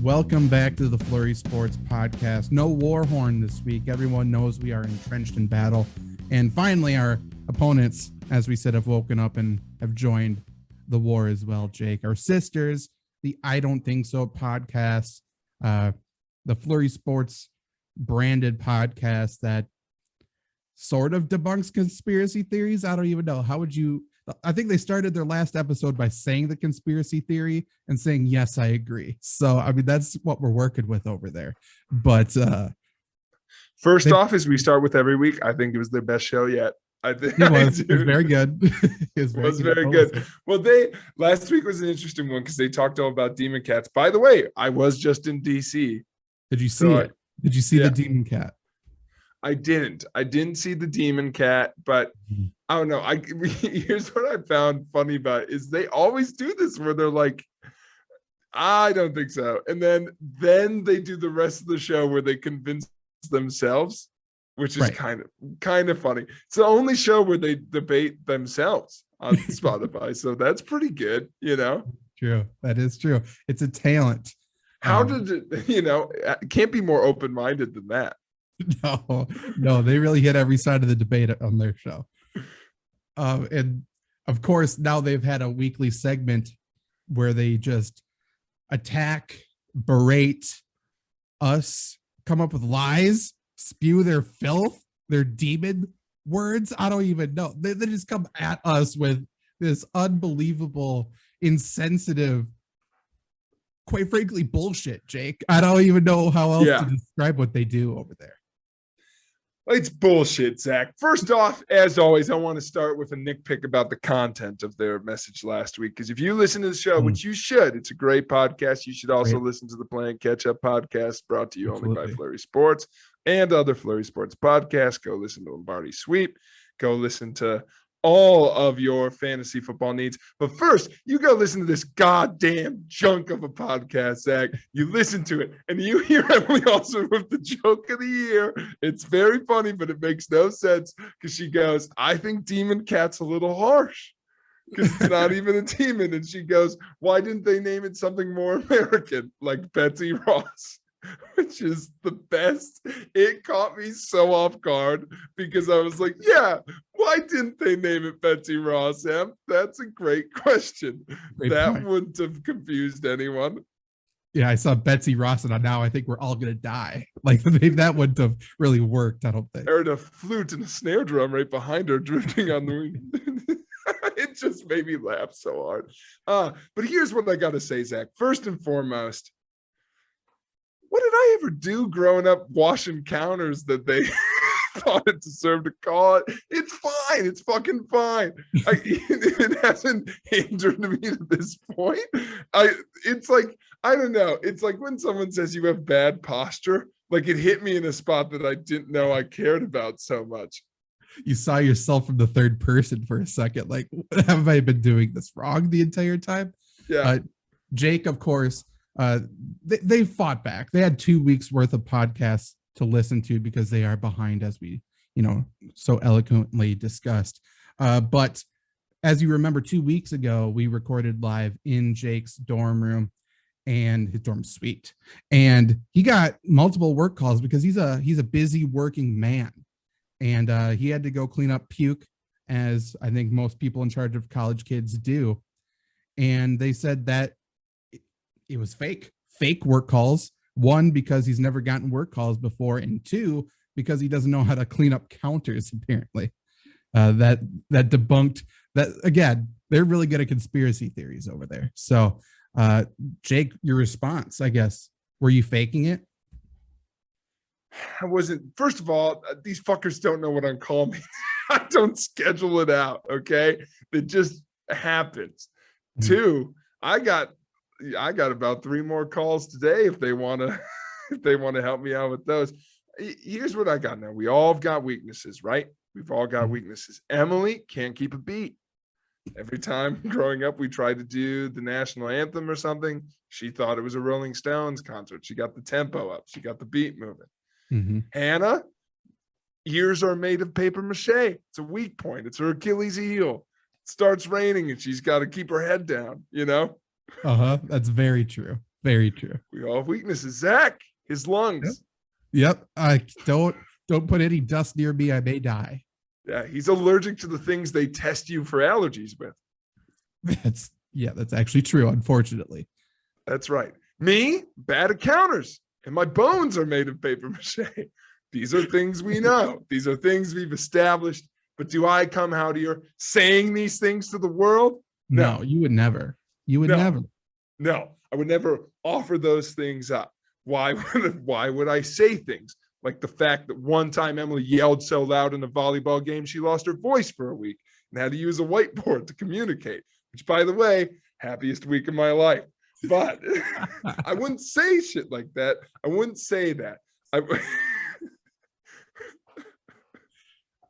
Welcome back to the FlurrySports Podcast. No war horn this week. Everyone knows we are entrenched in battle. And finally, our opponents, as we said, have woken up and have joined the war as well, Jake. Our sisters, the I Don't Think So podcast, the FlurrySports branded podcast that sort of debunks conspiracy theories. I don't even know. How would you... I think they started their last episode by saying the conspiracy theory and saying, yes, I agree. So, I mean, that's what we're working with over there. But first off, as we start with every week, I think it was their best show yet. I think it was very good. It was very good. Well, last week was an interesting one because they talked all about Demon Cats. By the way, I was just in DC. Did you see it? Did you see the Demon Cat? I didn't see the Demon Cat, but I don't know. Here's what I found funny about it, is they always do this where they're like, I don't think so. And then they do the rest of the show where they convince themselves, which is kind of funny. It's the only show where they debate themselves on Spotify. So that's pretty good, True. That is true. It's a talent. How did it, it can't be more open-minded than that. No, they really hit every side of the debate on their show. And of course, now they've had a weekly segment where they just attack, berate us, come up with lies, spew their filth, their demon words. I don't even know. They just come at us with this unbelievable, insensitive, quite frankly, bullshit, Jake. I don't even know how else to describe what they do over there. It's bullshit, Zach. First off, as always, I want to start with a nitpick about the content of their message last week. Because if you listen to the show, which you should, it's a great podcast. You should also listen to the Playing Catch Up podcast, brought to you only by Flurry Sports and other Flurry Sports podcasts. Go listen to Lombardi Sweep. Go listen to all of your fantasy football needs. But first, you go listen to this goddamn junk of a podcast, Zach. You listen to it, and you hear Emily also with the joke of the year. It's very funny, but it makes no sense because she goes, I think Demon Cat's a little harsh because it's not even a demon. And she goes, why didn't they name it something more American, like Betsy Ross? Which is the best. It caught me so off guard because I was like, yeah, why didn't they name it Betsy Ross, Em? That's a great question. That wouldn't have confused anyone. Yeah, I saw Betsy Ross, and now I think we're all going to die. Like, maybe that wouldn't have really worked, I don't think. I heard a flute and a snare drum right behind her drifting on the wing. It just made me laugh so hard. But here's what I got to say, Zach. First and foremost, what did I ever do growing up washing counters that they thought it deserved to call it? It's fine. It's fucking fine. It hasn't hindered me to this point. It's like, I don't know. It's like when someone says you have bad posture, like it hit me in a spot that I didn't know I cared about so much. You saw yourself from the third person for a second. Like, have I been doing this wrong the entire time? Yeah. Jake, of course, they fought back. They had 2 weeks worth of podcasts to listen to because they are behind, as we, so eloquently discussed. But as you remember, 2 weeks ago, we recorded live in Jake's dorm room and his dorm suite, and he got multiple work calls because he's a busy working man, and he had to go clean up puke, as I think most people in charge of college kids do. And they said that it was fake work calls. One, because he's never gotten work calls before, and two, because he doesn't know how to clean up counters, apparently. That debunked that. Again, they're really good at conspiracy theories over there. So, Jake, your response, I guess, were you faking it? I wasn't. First of all, these fuckers don't know what on call means. I don't schedule it out, okay? It just happens. Two, I got about 3 more calls today if they want to help me out with those. Here's what I got now. We all have got weaknesses, right? We've all got weaknesses. Emily can't keep a beat. Every time growing up we tried to do the national anthem or something, she thought it was a Rolling Stones concert. She got the tempo up. She got the beat moving. Mm-hmm. Hannah, ears are made of paper mache. It's a weak point. It's her Achilles heel. It starts raining and she's got to keep her head down, That's very true. Very true. We all have weaknesses. Zach, his lungs. Yep. Don't put any dust near me. I may die. Yeah, he's allergic to the things they test you for allergies with. That's actually true, unfortunately. That's right. Me, bad at counters, and my bones are made of paper mache. These are things we know. These are things we've established. But do I come out here saying these things to the world? No, you would never. You would never. No, I would never offer those things up. Why would I say things like the fact that one time Emily yelled so loud in a volleyball game she lost her voice for a week and had to use a whiteboard to communicate, which, by the way, happiest week of my life. But I wouldn't say shit like that. I wouldn't say that.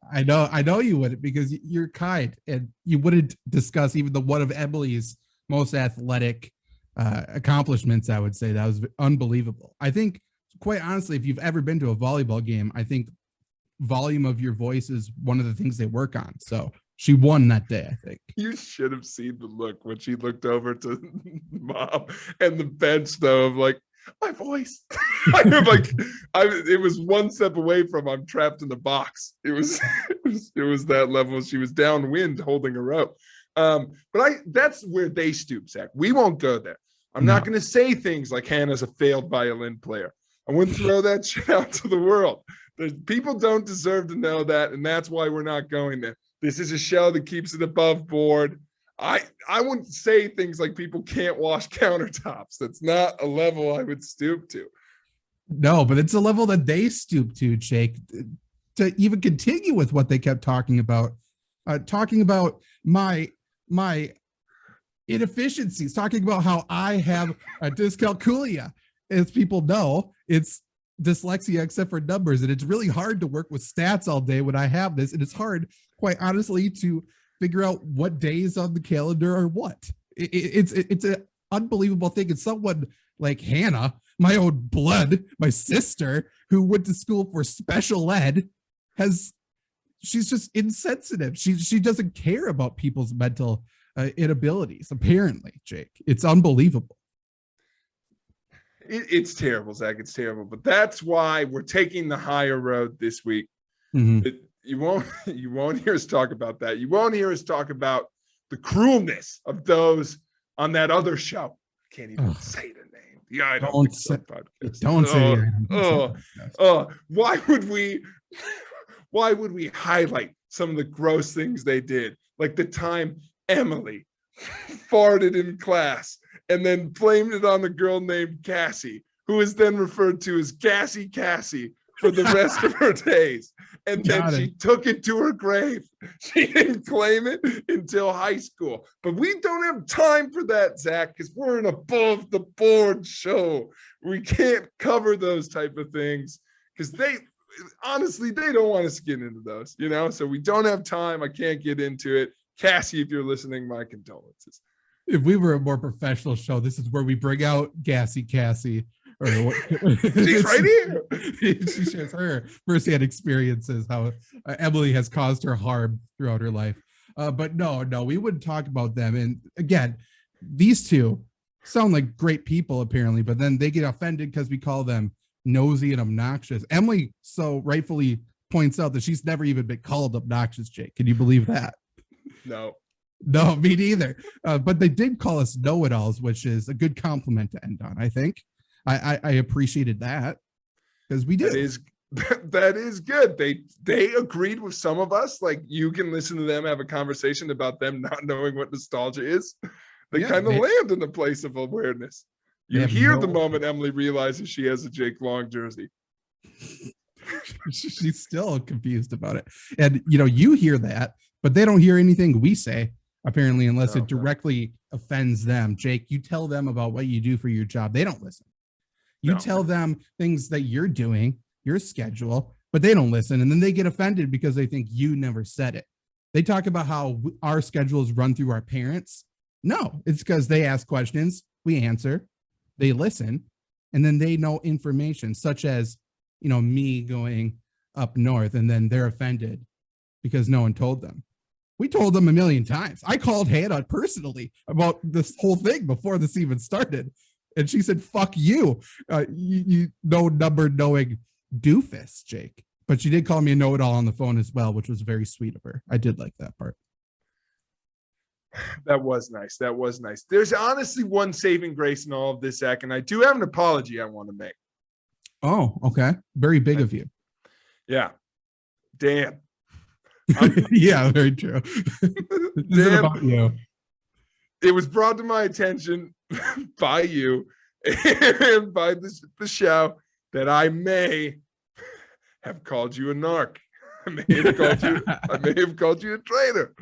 I know you wouldn't, because you're kind, and you wouldn't discuss even one of Emily's most athletic accomplishments. I would say that was unbelievable. I think, quite honestly, if you've ever been to a volleyball game, I think volume of your voice is one of the things they work on. So she won that day, I think. You should have seen the look when she looked over to Mom and the bench, though, of like, my voice. It was one step away from I'm trapped in the box. It was that level. She was downwind holding her rope. But that's where they stoop, Zach. We won't go there. I'm not going to say things like Hannah's a failed violin player. I wouldn't throw that shit out to the world. People don't deserve to know that, and that's why we're not going there. This is a show that keeps it above board. I wouldn't say things like people can't wash countertops. That's not a level I would stoop to. No, but it's a level that they stoop to, Jake, to even continue with what they kept talking about my inefficiencies, talking about how I have a dyscalculia. As people know, it's dyslexia except for numbers, and it's really hard to work with stats all day when I have this, and it's hard, quite honestly, to figure out what days on the calendar are what. It's an unbelievable thing. It's someone like Hannah, my own blood, my sister, who went to school for special ed, she's just insensitive. She doesn't care about people's mental inabilities, apparently, Jake. It's unbelievable. It's terrible, Zach. It's terrible. But that's why we're taking the higher road this week. Mm-hmm. You won't hear us talk about that. You won't hear us talk about the cruelness of those on that other show. I can't even say the name. The I Don't Think So podcast. Don't say it. Why would we highlight some of the gross things they did? Like the time Emily farted in class and then blamed it on the girl named Cassie, who is then referred to as Cassie for the rest of her days. And then she took it to her grave. She didn't claim it until high school. But we don't have time for that, Zach, because we're an above the board show. We can't cover those type of things because they don't want us to get into those, so we don't have time. I can't get into it. Cassie, if you're listening, my condolences. If we were a more professional show, this is where we bring out Cassie. Or what? She's right here. She shares her firsthand experiences, how Emily has caused her harm throughout her life. But no, we wouldn't talk about them. And again, these two sound like great people, apparently, but then they get offended because we call them nosy and obnoxious. Emily so rightfully points out that she's never even been called obnoxious, Jake. Can you believe that? No, me neither. But they did call us know-it-alls, which is a good compliment to end on, I think. I appreciated that because we did. That is good. They agreed with some of us. Like, you can listen to them have a conversation about them not knowing what nostalgia is. They kind of land in the place of awareness. You hear the moment Emily realizes she has a Jake Long jersey. She's still confused about it. And, you hear that, but they don't hear anything we say, apparently, unless it directly offends them. Jake, you tell them about what you do for your job. They don't listen. You tell them things that you're doing, your schedule, but they don't listen. And then they get offended because they think you never said it. They talk about how our schedule is run through our parents. No, it's because they ask questions, we answer, they listen, and then they know information such as, me going up north, and then they're offended because no one told them. We told them a million times. I called Hannah personally about this whole thing before this even started. And she said, fuck you. You no number knowing doofus, Jake. But she did call me a know-it-all on the phone as well, which was very sweet of her. I did like that part. That was nice. That was nice. There's honestly one saving grace in all of this, Zach, and I do have an apology I want to make. Oh, okay. Very big of you. Yeah. Dan. Yeah, very true. This isn't about you. It was brought to my attention by you and by the show that I may have called you a narc. I may have called you a traitor.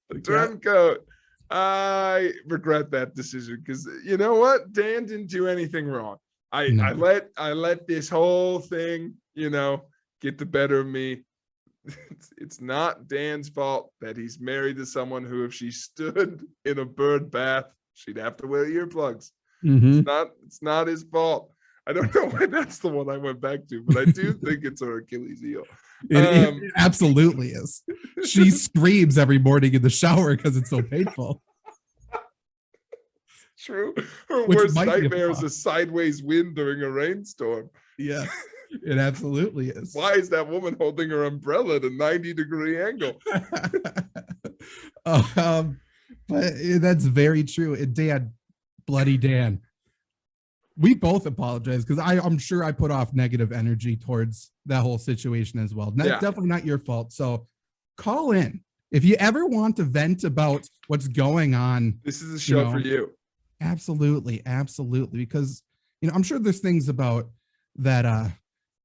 The turncoat. I regret that decision because you know what? Dan didn't do anything wrong. I let this whole thing, get the better of me. It's not Dan's fault that he's married to someone who, if she stood in a bird bath, she'd have to wear earplugs. Mm-hmm. It's not his fault. I don't know why that's the one I went back to, but I do think it's her Achilles heel. It absolutely is. She screams every morning in the shower because it's so painful. True. Her worst nightmare is a sideways wind during a rainstorm. Yes, it absolutely is. Why is that woman holding her umbrella at a 90-degree angle? But that's very true. And Dan, bloody Dan, we both apologize because I'm sure I put off negative energy towards that whole situation as well. Definitely not your fault. So call in if you ever want to vent about what's going on. This is a show for you. Absolutely. Because, I'm sure there's things about that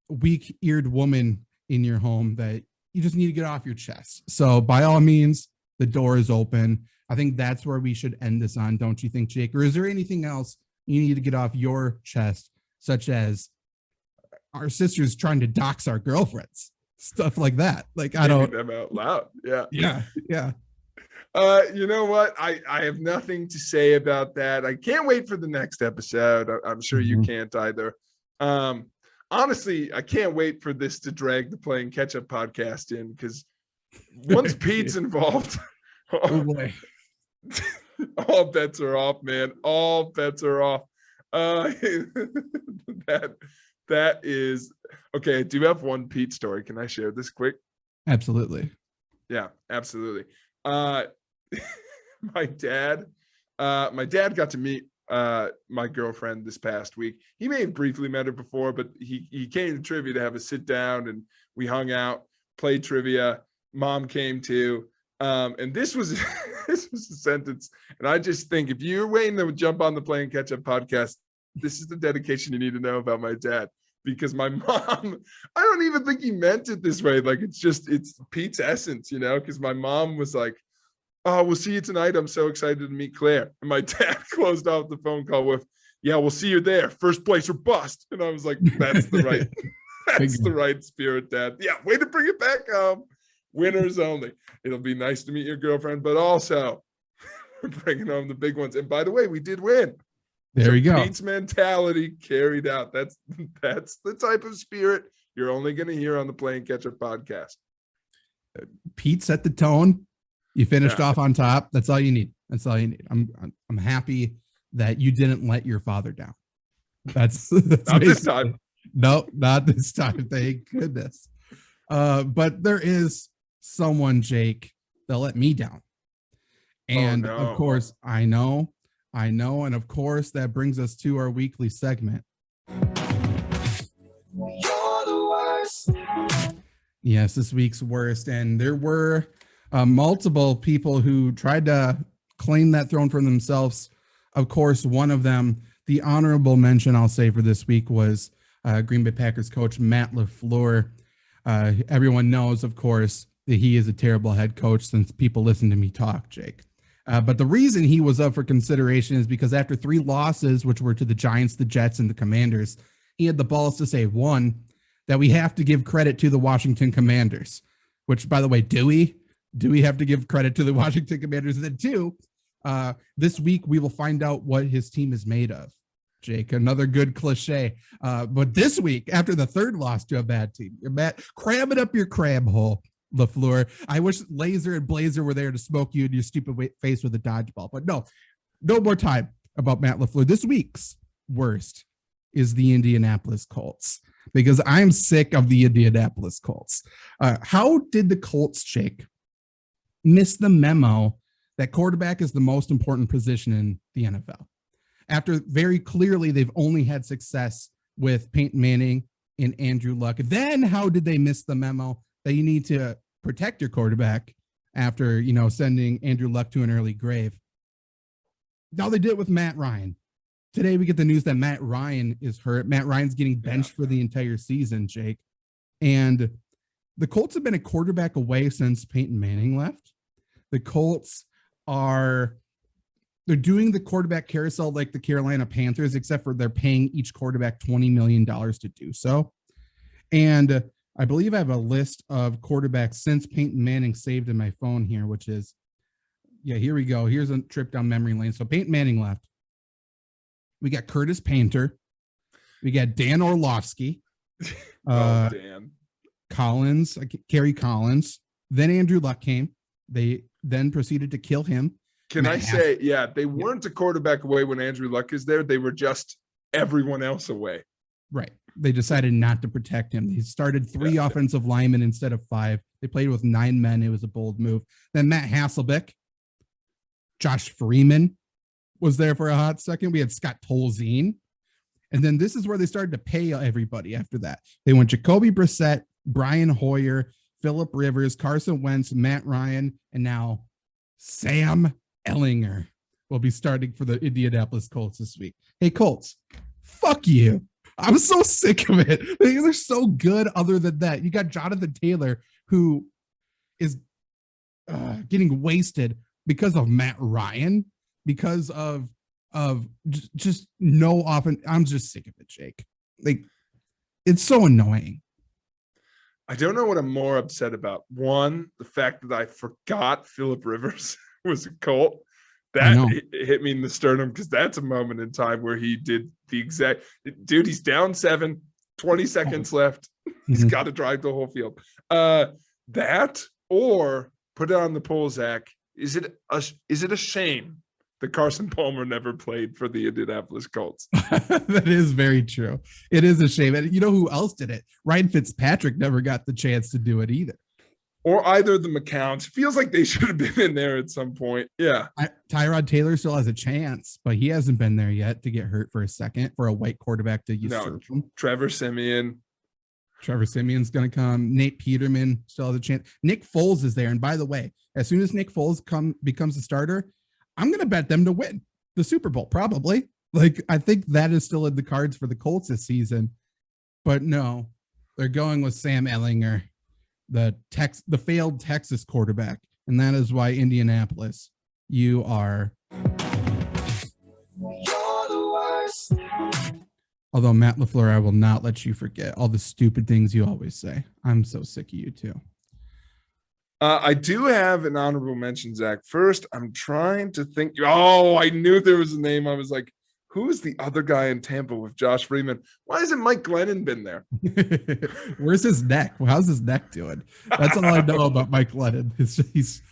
weak-eared woman in your home that you just need to get off your chest. So by all means, the door is open. I think that's where we should end this on. Don't you think, Jake? Or is there anything else you need to get off your chest, such as our sisters trying to dox our girlfriends, stuff like that? Like, I don't them out loud. Yeah. You know what? I have nothing to say about that. I can't wait for the next episode. I'm sure you can't either. Honestly, I can't wait for this to drag the Playing Catch-Up podcast in because once Pete's involved, oh boy. All bets are off, man. All bets are off. That is okay. I do have one Pete story. Can I share this quick? Absolutely. Yeah, absolutely. My dad got to meet my girlfriend this past week. He may have briefly met her before, but he came to trivia to have a sit down and we hung out, played trivia. Mom came too. And this was this was a sentence. And I just think if you're waiting to jump on the Playing Catch-Up podcast, this is the dedication you need to know about my dad. Because my mom, I don't even think he meant it this way. Like, it's Pete's essence, because my mom was like, oh, we'll see you tonight. I'm so excited to meet Claire. And my dad closed off the phone call with, yeah, we'll see you there. First place or bust. And I was like, that's the right spirit, Dad. Yeah, way to bring it back home. Winners only. It'll be nice to meet your girlfriend, but also we're bringing home the big ones. And by the way, we did win. There you go. Pete's mentality carried out. That's the type of spirit you're only going to hear on the Playing Catch-Up podcast. Pete set the tone. You finished off on top. That's all you need. I'm happy that you didn't let your father down. That's not this time. No, not this time. Thank goodness. But there is someone, Jake, that let me down. And of course, I know. And of course, that brings us to our weekly segment. You're the worst. Yes, this week's worst. And there were multiple people who tried to claim that throne for themselves. Of course, one of them, the honorable mention I'll say for this week was Green Bay Packers coach Matt LaFleur. Everyone knows, of course, that he is a terrible head coach since people listen to me talk, Jake. But the reason he was up for consideration is because after 3 losses, which were to the Giants, the Jets, and the Commanders, he had the balls to say, 1, that we have to give credit to the Washington Commanders, which, by the way, do we have to give credit to the Washington Commanders? And then 2, this week we will find out what his team is made of. Jake, another good cliche. But this week, after the 3rd loss to a bad team, cram it up your crab hole, LaFleur. I wish Laser and Blazer were there to smoke you in your stupid face with a dodgeball. But no more time about Matt LaFleur. This week's worst is the Indianapolis Colts, because I'm sick of the Indianapolis Colts. How did the Colts, Jake, miss the memo that quarterback is the most important position in the NFL? After very clearly they've only had success with Peyton Manning and Andrew Luck. Then how did they miss the memo that you need to protect your quarterback after, you know, sending Andrew Luck to an early grave? Now they did it with Matt Ryan. Today we get the news that Matt Ryan is hurt. Matt Ryan's getting benched for the entire season, Jake. And the Colts have been a quarterback away since Peyton Manning left. The Colts they're doing the quarterback carousel like the Carolina Panthers, except for they're paying each quarterback $20 million to do so. And I believe I have a list of quarterbacks since Peyton Manning saved in my phone here, which is, here we go. Here's a trip down memory lane. So Peyton Manning left. We got Curtis Painter. We got Dan Orlovsky. Dan. Collins, Kerry Collins. Then Andrew Luck came. They then proceeded to kill him. Can I say, they weren't a quarterback away when Andrew Luck is there. They were just everyone else away. Right. They decided not to protect him. They started 3 offensive linemen instead of 5. They played with 9 men. It was a bold move. Then Matt Hasselbeck, Josh Freeman was there for a hot second. We had Scott Tolzien. And then this is where they started to pay everybody after that. They went Jacoby Brissett, Brian Hoyer, Phillip Rivers, Carson Wentz, Matt Ryan, and now Sam Ellinger will be starting for the Indianapolis Colts this week. Hey, Colts, fuck you. I'm so sick of it. They're so good other than that. You got Jonathan Taylor, who is getting wasted because of Matt Ryan, because of just no offense. I'm just sick of it, Jake. Like, it's so annoying. I don't know what I'm more upset about. One, the fact that I forgot Phillip Rivers was a Colt. That hit me in the sternum, because that's a moment in time where he did the exact dude. He's down 7, 20 seconds left. He's got to drive the whole field. That, or put it on the poll, Zach. Is it a shame that Carson Palmer never played for the Indianapolis Colts? That is very true. It is a shame. And you know who else did it? Ryan Fitzpatrick never got the chance to do it either. Or either of the McCowns. Feels like they should have been in there at some point. Yeah. Tyrod Taylor still has a chance, but he hasn't been there yet to get hurt for a second for a white quarterback to usurp him. Trevor Siemian's going to come. Nate Peterman still has a chance. Nick Foles is there. And by the way, as soon as Nick Foles becomes a starter, I'm going to bet them to win the Super Bowl, probably. Like, I think that is still in the cards for the Colts this season. But no, they're going with Sam Ellinger, the failed Texas quarterback. And that is why Indianapolis, you are. Although, Matt LaFleur, I will not let you forget all the stupid things you always say. I'm so sick of you too. I do have an honorable mention, Zach. First, I'm trying to think. Oh, I knew there was a name. I was like, who's the other guy in Tampa with Josh Freeman? Why hasn't Mike Glennon been there? Where's his neck? How's his neck doing? That's all I know about Mike Glennon. He's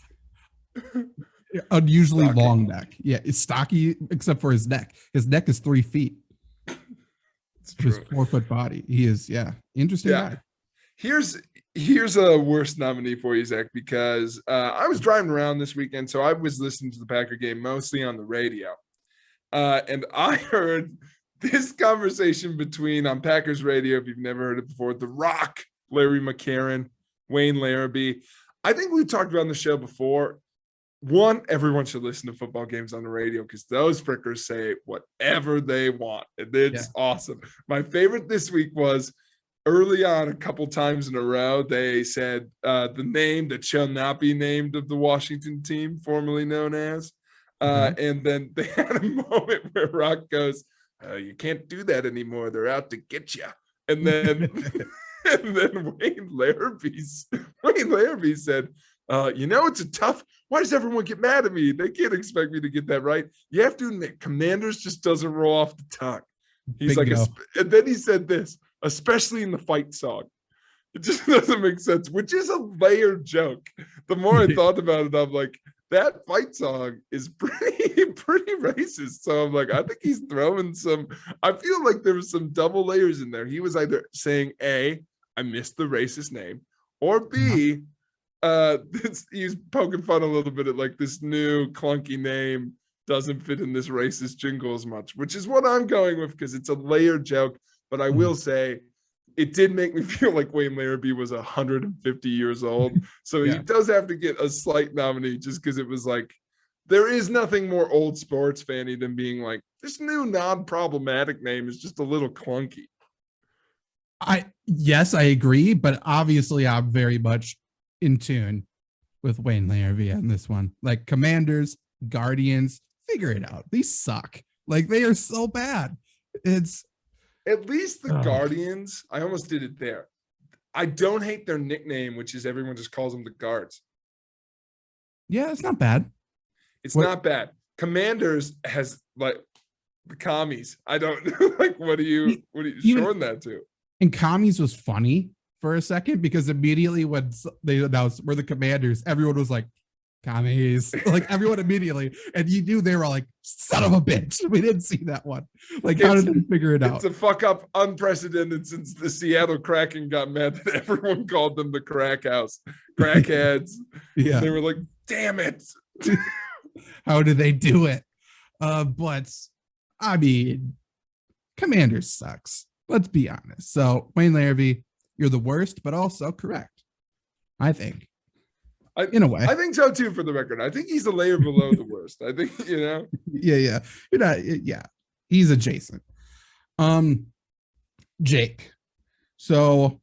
unusually stocky. Long neck. Yeah, it's stocky except for his neck. His neck is 3 feet. His 4-foot body. He is, interesting guy. Here's a worst nominee for you, Zach, because I was driving around this weekend, so I was listening to the Packer game mostly on the radio. And I heard this conversation between, on Packers radio, if you've never heard it before, The Rock, Larry McCarron, Wayne Larrabee. I think we've talked about on the show before. One, everyone should listen to football games on the radio, because those prickers say whatever they want. And it's awesome. My favorite this week was early on, a couple times in a row, they said the name that shall not be named of the Washington team, formerly known as. And then they had a moment where Rock goes, you can't do that anymore. They're out to get you. And then Wayne Larrabee said, it's a tough. Why does everyone get mad at me? They can't expect me to get that right. You have to admit, Commanders just doesn't roll off the tongue. He's like, and then he said this, especially in the fight song. It just doesn't make sense, which is a layered joke. The more I thought about it, I'm like, that fight song is pretty racist. So I'm like, I think he's throwing some. I feel like there was some double layers in there. He was either saying A, I missed the racist name, or B, he's poking fun a little bit at like this new clunky name doesn't fit in this racist jingle as much, which is what I'm going with because it's a layered joke. But I will say, it did make me feel like Wayne Larrabee was 150 years old. So he does have to get a slight nominee just because it was like, there is nothing more old sports fanny than being like, this new non-problematic name is just a little clunky. Yes, I agree. But obviously I'm very much in tune with Wayne Larrabee on this one. Like Commanders, Guardians, figure it out. These suck. Like they are so bad. It's at least the Guardians, I almost did it there. I don't hate their nickname, which is everyone just calls them the Guards. Yeah, it's not bad. It's not bad. Commanders has like the commies. I don't know. Like, what are you shorting that to? And commies was funny for a second because immediately when they announced we're the Commanders, everyone was like, commies, like everyone immediately, and you knew they were like, son of a bitch, we didn't see that one. Like, how did they figure it out? It's a fuck up unprecedented since the Seattle Kraken got mad that everyone called them the crack house, crackheads. Yeah, they were like, damn it. How did they do it? But I mean, Commanders sucks, let's be honest. So Wayne Larrabee, you're the worst but also correct, I think. In a way, I think so too. For the record, I think he's a layer below the worst. I think Yeah, you're not. Yeah, he's adjacent. Jake. So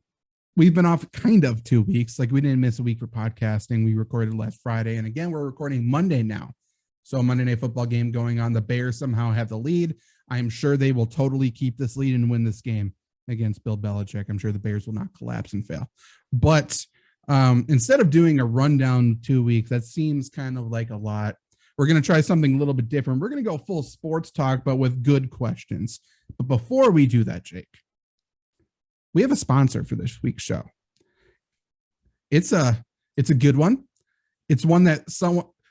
we've been off kind of 2 weeks. Like we didn't miss a week for podcasting. We recorded last Friday, and again we're recording Monday now. So Monday Night Football game going on. The Bears somehow have the lead. I am sure they will totally keep this lead and win this game against Bill Belichick. I'm sure the Bears will not collapse and fail, but. Instead of doing a rundown 2 weeks, that seems kind of like a lot. We're going to try something a little bit different. We're going to go full sports talk, but with good questions. But before we do that, Jake, we have a sponsor for this week's show. It's a good one. It's one that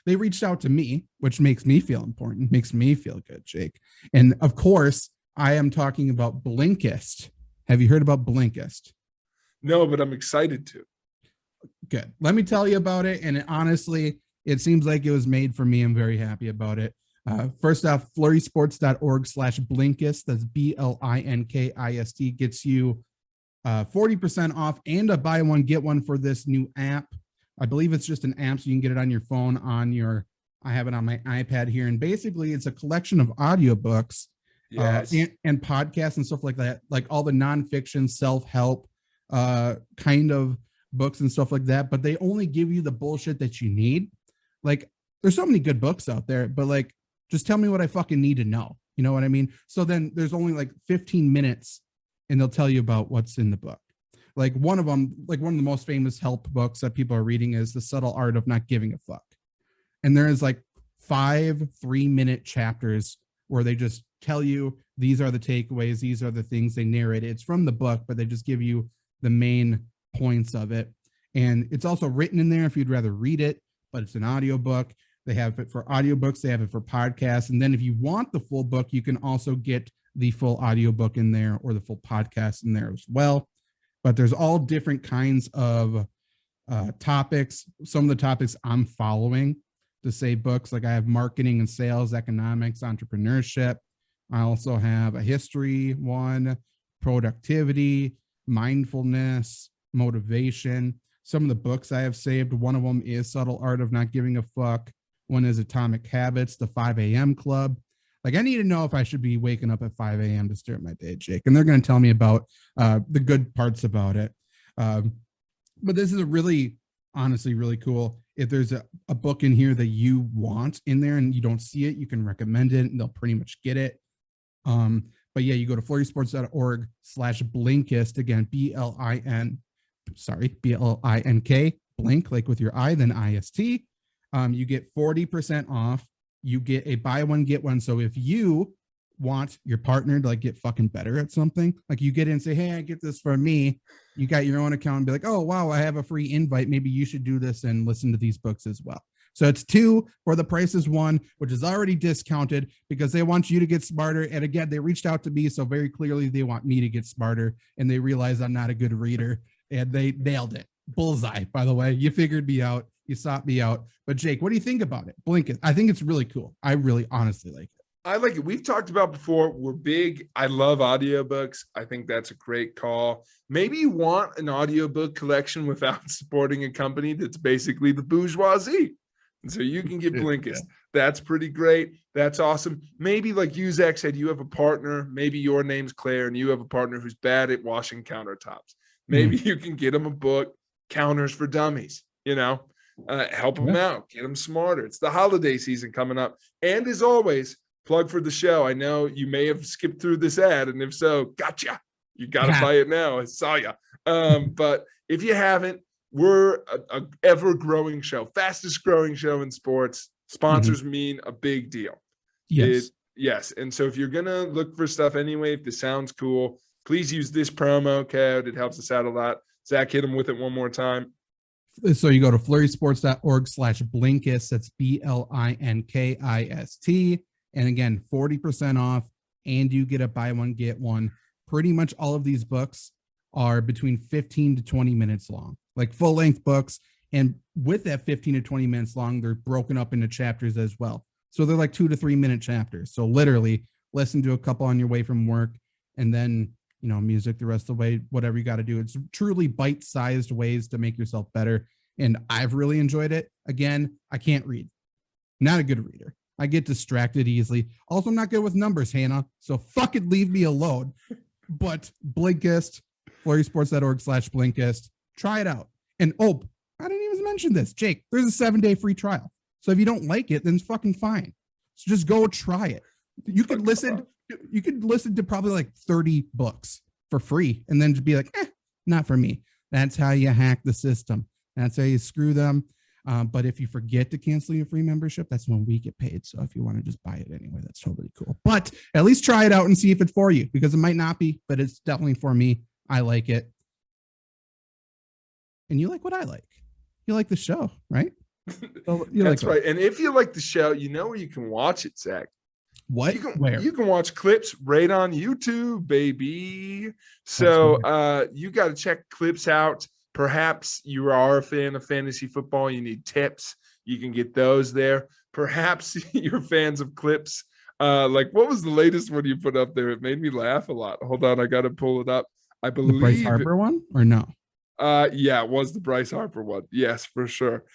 they reached out to me, which makes me feel important, makes me feel good, Jake. And of course, I am talking about Blinkist. Have you heard about Blinkist? No, but I'm excited to. Good. Let me tell you about it. And honestly, it seems like it was made for me. I'm very happy about it. First off, FlurrySports.org/Blinkist. That's BLINKIST gets you 40% off and a buy one, get one for this new app. I believe it's just an app, so you can get it on your phone, I have it on my iPad here. And basically it's a collection of audiobooks and podcasts and stuff like that, like all the nonfiction, self-help kind of books and stuff like that, but they only give you the bullshit that you need. Like there's so many good books out there, but like just tell me what I fucking need to know. You know what I mean? So then there's only like 15 minutes and they'll tell you about what's in the book. Like one of them, like one of the most famous help books that people are reading is The Subtle Art of Not Giving a Fuck. And there is like 5 3-minute chapters where they just tell you these are the takeaways, these are the things they narrate. It's from the book, but they just give you the main points of it. And it's also written in there if you'd rather read it, but it's an audiobook. They have it for audiobooks, they have it for podcasts. And then if you want the full book, you can also get the full audiobook in there or the full podcast in there as well. But there's all different kinds of topics. Some of the topics I'm following to say books, like I have marketing and sales, economics, entrepreneurship. I also have a history one, productivity, mindfulness, motivation. Some of the books I have saved, one of them is Subtle Art of Not Giving a Fuck. One is Atomic Habits, the 5 a.m. Club. Like I need to know if I should be waking up at 5 a.m. to start my day, Jake. And they're going to tell me about the good parts about it. But this is a really, honestly, really cool. If there's a book in here that you want in there and you don't see it, you can recommend it and they'll pretty much get it. But yeah, you go to FlurrySports.org/Blinkist. Again, BLINK, blink, like with your eye, then IST. You get 40% off. You get a buy one, get one. So if you want your partner to like get fucking better at something, like you get in and say, hey, I get this for me. You got your own account and be like, oh, wow, I have a free invite. Maybe you should do this and listen to these books as well. So it's 2 for the price is 1, which is already discounted because they want you to get smarter. And again, they reached out to me. So very clearly they want me to get smarter, and they realize I'm not a good reader, and they nailed it. Bullseye, by the way. You figured me out. You sought me out. But Jake, what do you think about it? Blinkist. I think it's really cool. I really honestly like it. I like it. We've talked about before. We're big. I love audiobooks. I think that's a great call. Maybe you want an audiobook collection without supporting a company that's basically the bourgeoisie. And so you can get Blinkist. That's pretty great. That's awesome. Maybe like you, Zach, said, you have a partner. Maybe your name's Claire and you have a partner who's bad at washing countertops. Maybe you can get them a book, Counters for Dummies, help them out, get them smarter. It's the holiday season coming up. And as always, plug for the show. I know you may have skipped through this ad, and if so, gotcha. You got to buy it now. I saw you. But if you haven't, we're a ever-growing show, fastest growing show in sports. Sponsors mean a big deal. Yes. Yes. And so if you're going to look for stuff anyway, if this sounds cool, please use this promo code. It helps us out a lot. Zach, hit them with it one more time. So you go to FlurrySports.org/Blinkist. That's BLINKIST. And again, 40% off, and you get a buy one, get one. Pretty much all of these books are between 15 to 20 minutes long, like full length books. And with that 15 to 20 minutes long, they're broken up into chapters as well. So they're like 2 to 3 minute chapters. So literally listen to a couple on your way from work, and then, music the rest of the way, whatever you got to do. It's truly bite-sized ways to make yourself better. And I've really enjoyed it. Again, I can't read. Not a good reader. I get distracted easily. Also, I'm not good with numbers, Hannah. So fucking leave me alone. But Blinkist, FlurrySports.org/Blinkist. Try it out. And I didn't even mention this. Jake, there's a 7-day free trial. So if you don't like it, then it's fucking fine. So just go try it. You could listen to probably like 30 books for free and then just be like, not for me. That's how you hack the system. That's how you screw them. But if you forget to cancel your free membership, that's when we get paid. So if you want to just buy it anyway, that's totally cool. But at least try it out and see if it's for you, because it might not be, but it's definitely for me. I like it. And you like what I like. You like the show, right? So that's right. And if you like the show, you know where you can watch it, Zach. What? You can watch clips right on YouTube, baby. So you got to check clips out. Perhaps you are a fan of fantasy football. You need tips. You can get those there. Perhaps you're fans of clips. Like, what was the latest one you put up there? It made me laugh a lot. Hold on, I got to pull it up. I believe the Bryce Harper one, or no? Yeah, it was the Bryce Harper one. Yes, for sure.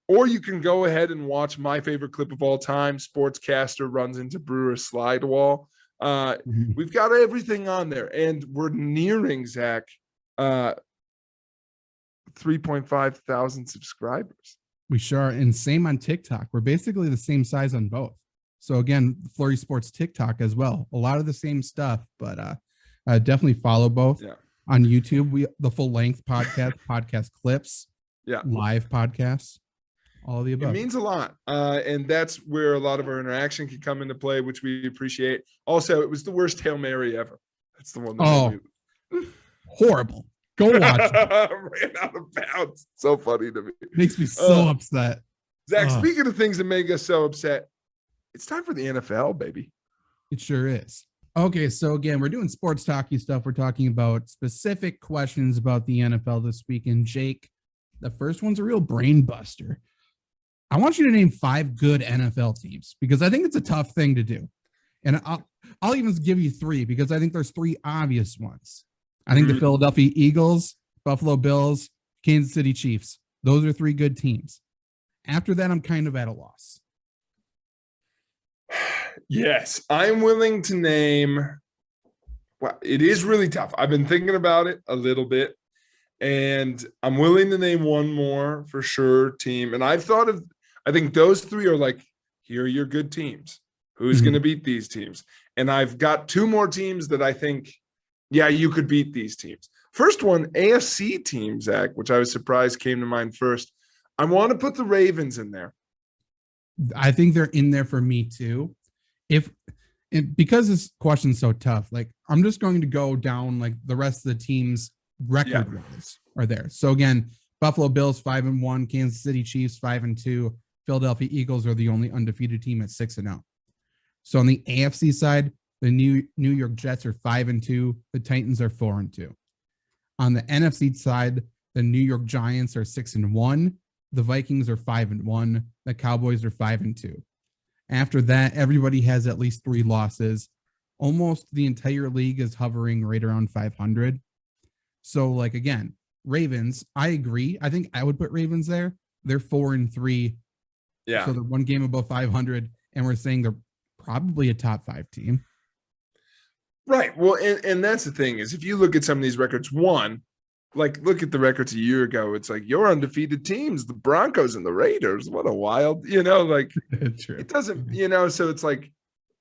Or you can go ahead and watch my favorite clip of all time. Sportscaster runs into Brewer's slide wall. We've got everything on there, and we're nearing, Zach, 3.5 thousand subscribers. We sure are. And same on TikTok. We're basically the same size on both. So again, Flurry Sports TikTok as well. A lot of the same stuff, but definitely follow both. Yeah. On YouTube, the full length podcast clips, live podcasts, all of the above. It means a lot. And that's where a lot of our interaction can come into play, which we appreciate. Also, it was the worst Hail Mary ever. That's the one that horrible. Go watch it. Ran out of bounds. So funny to me. Makes me so upset. Zach, speaking of things that make us so upset, it's time for the NFL, baby. It sure is. Okay, so again, we're doing sports talky stuff. We're talking about specific questions about the NFL this week. And Jake, the first one's a real brain buster. I want you to name 5 good NFL teams, because I think it's a tough thing to do. And I'll even give you 3, because I think there's 3 obvious ones. I think the Philadelphia Eagles, Buffalo Bills, Kansas City Chiefs. Those are 3 good teams. After that, I'm kind of at a loss. Yes, I'm willing to name. Well, it is really tough. I've been thinking about it a little bit, and I'm willing to name one more for sure team. And I think those 3 are like, here are your good teams. Who's going to beat these teams? And I've got 2 more teams that I think, you could beat these teams. First one, AFC team, Zach, which I was surprised came to mind first. I want to put the Ravens in there. I think they're in there for me too. Because this question's so tough, like I'm just going to go down like the rest of the teams record-wise are there. So again, Buffalo Bills 5-1, Kansas City Chiefs 5-2, Philadelphia Eagles are the only undefeated team at 6-0. So on the AFC side, the New York Jets are 5-2, the Titans are 4-2. On the NFC side, the New York Giants are 6-1, the Vikings are 5-1, the Cowboys are 5-2. After that, everybody has at least 3 losses. Almost the entire league is hovering right around 500. So, like, again, Ravens, I agree. I think I would put Ravens there. They're 4-3. Yeah. So they're one game above 500, and we're saying they're probably a top 5 team. Right. Well, and that's the thing is if you look at some of these records, one, like look at the records a year ago, it's like your undefeated teams, the Broncos and the Raiders. What a wild, like it doesn't, so it's like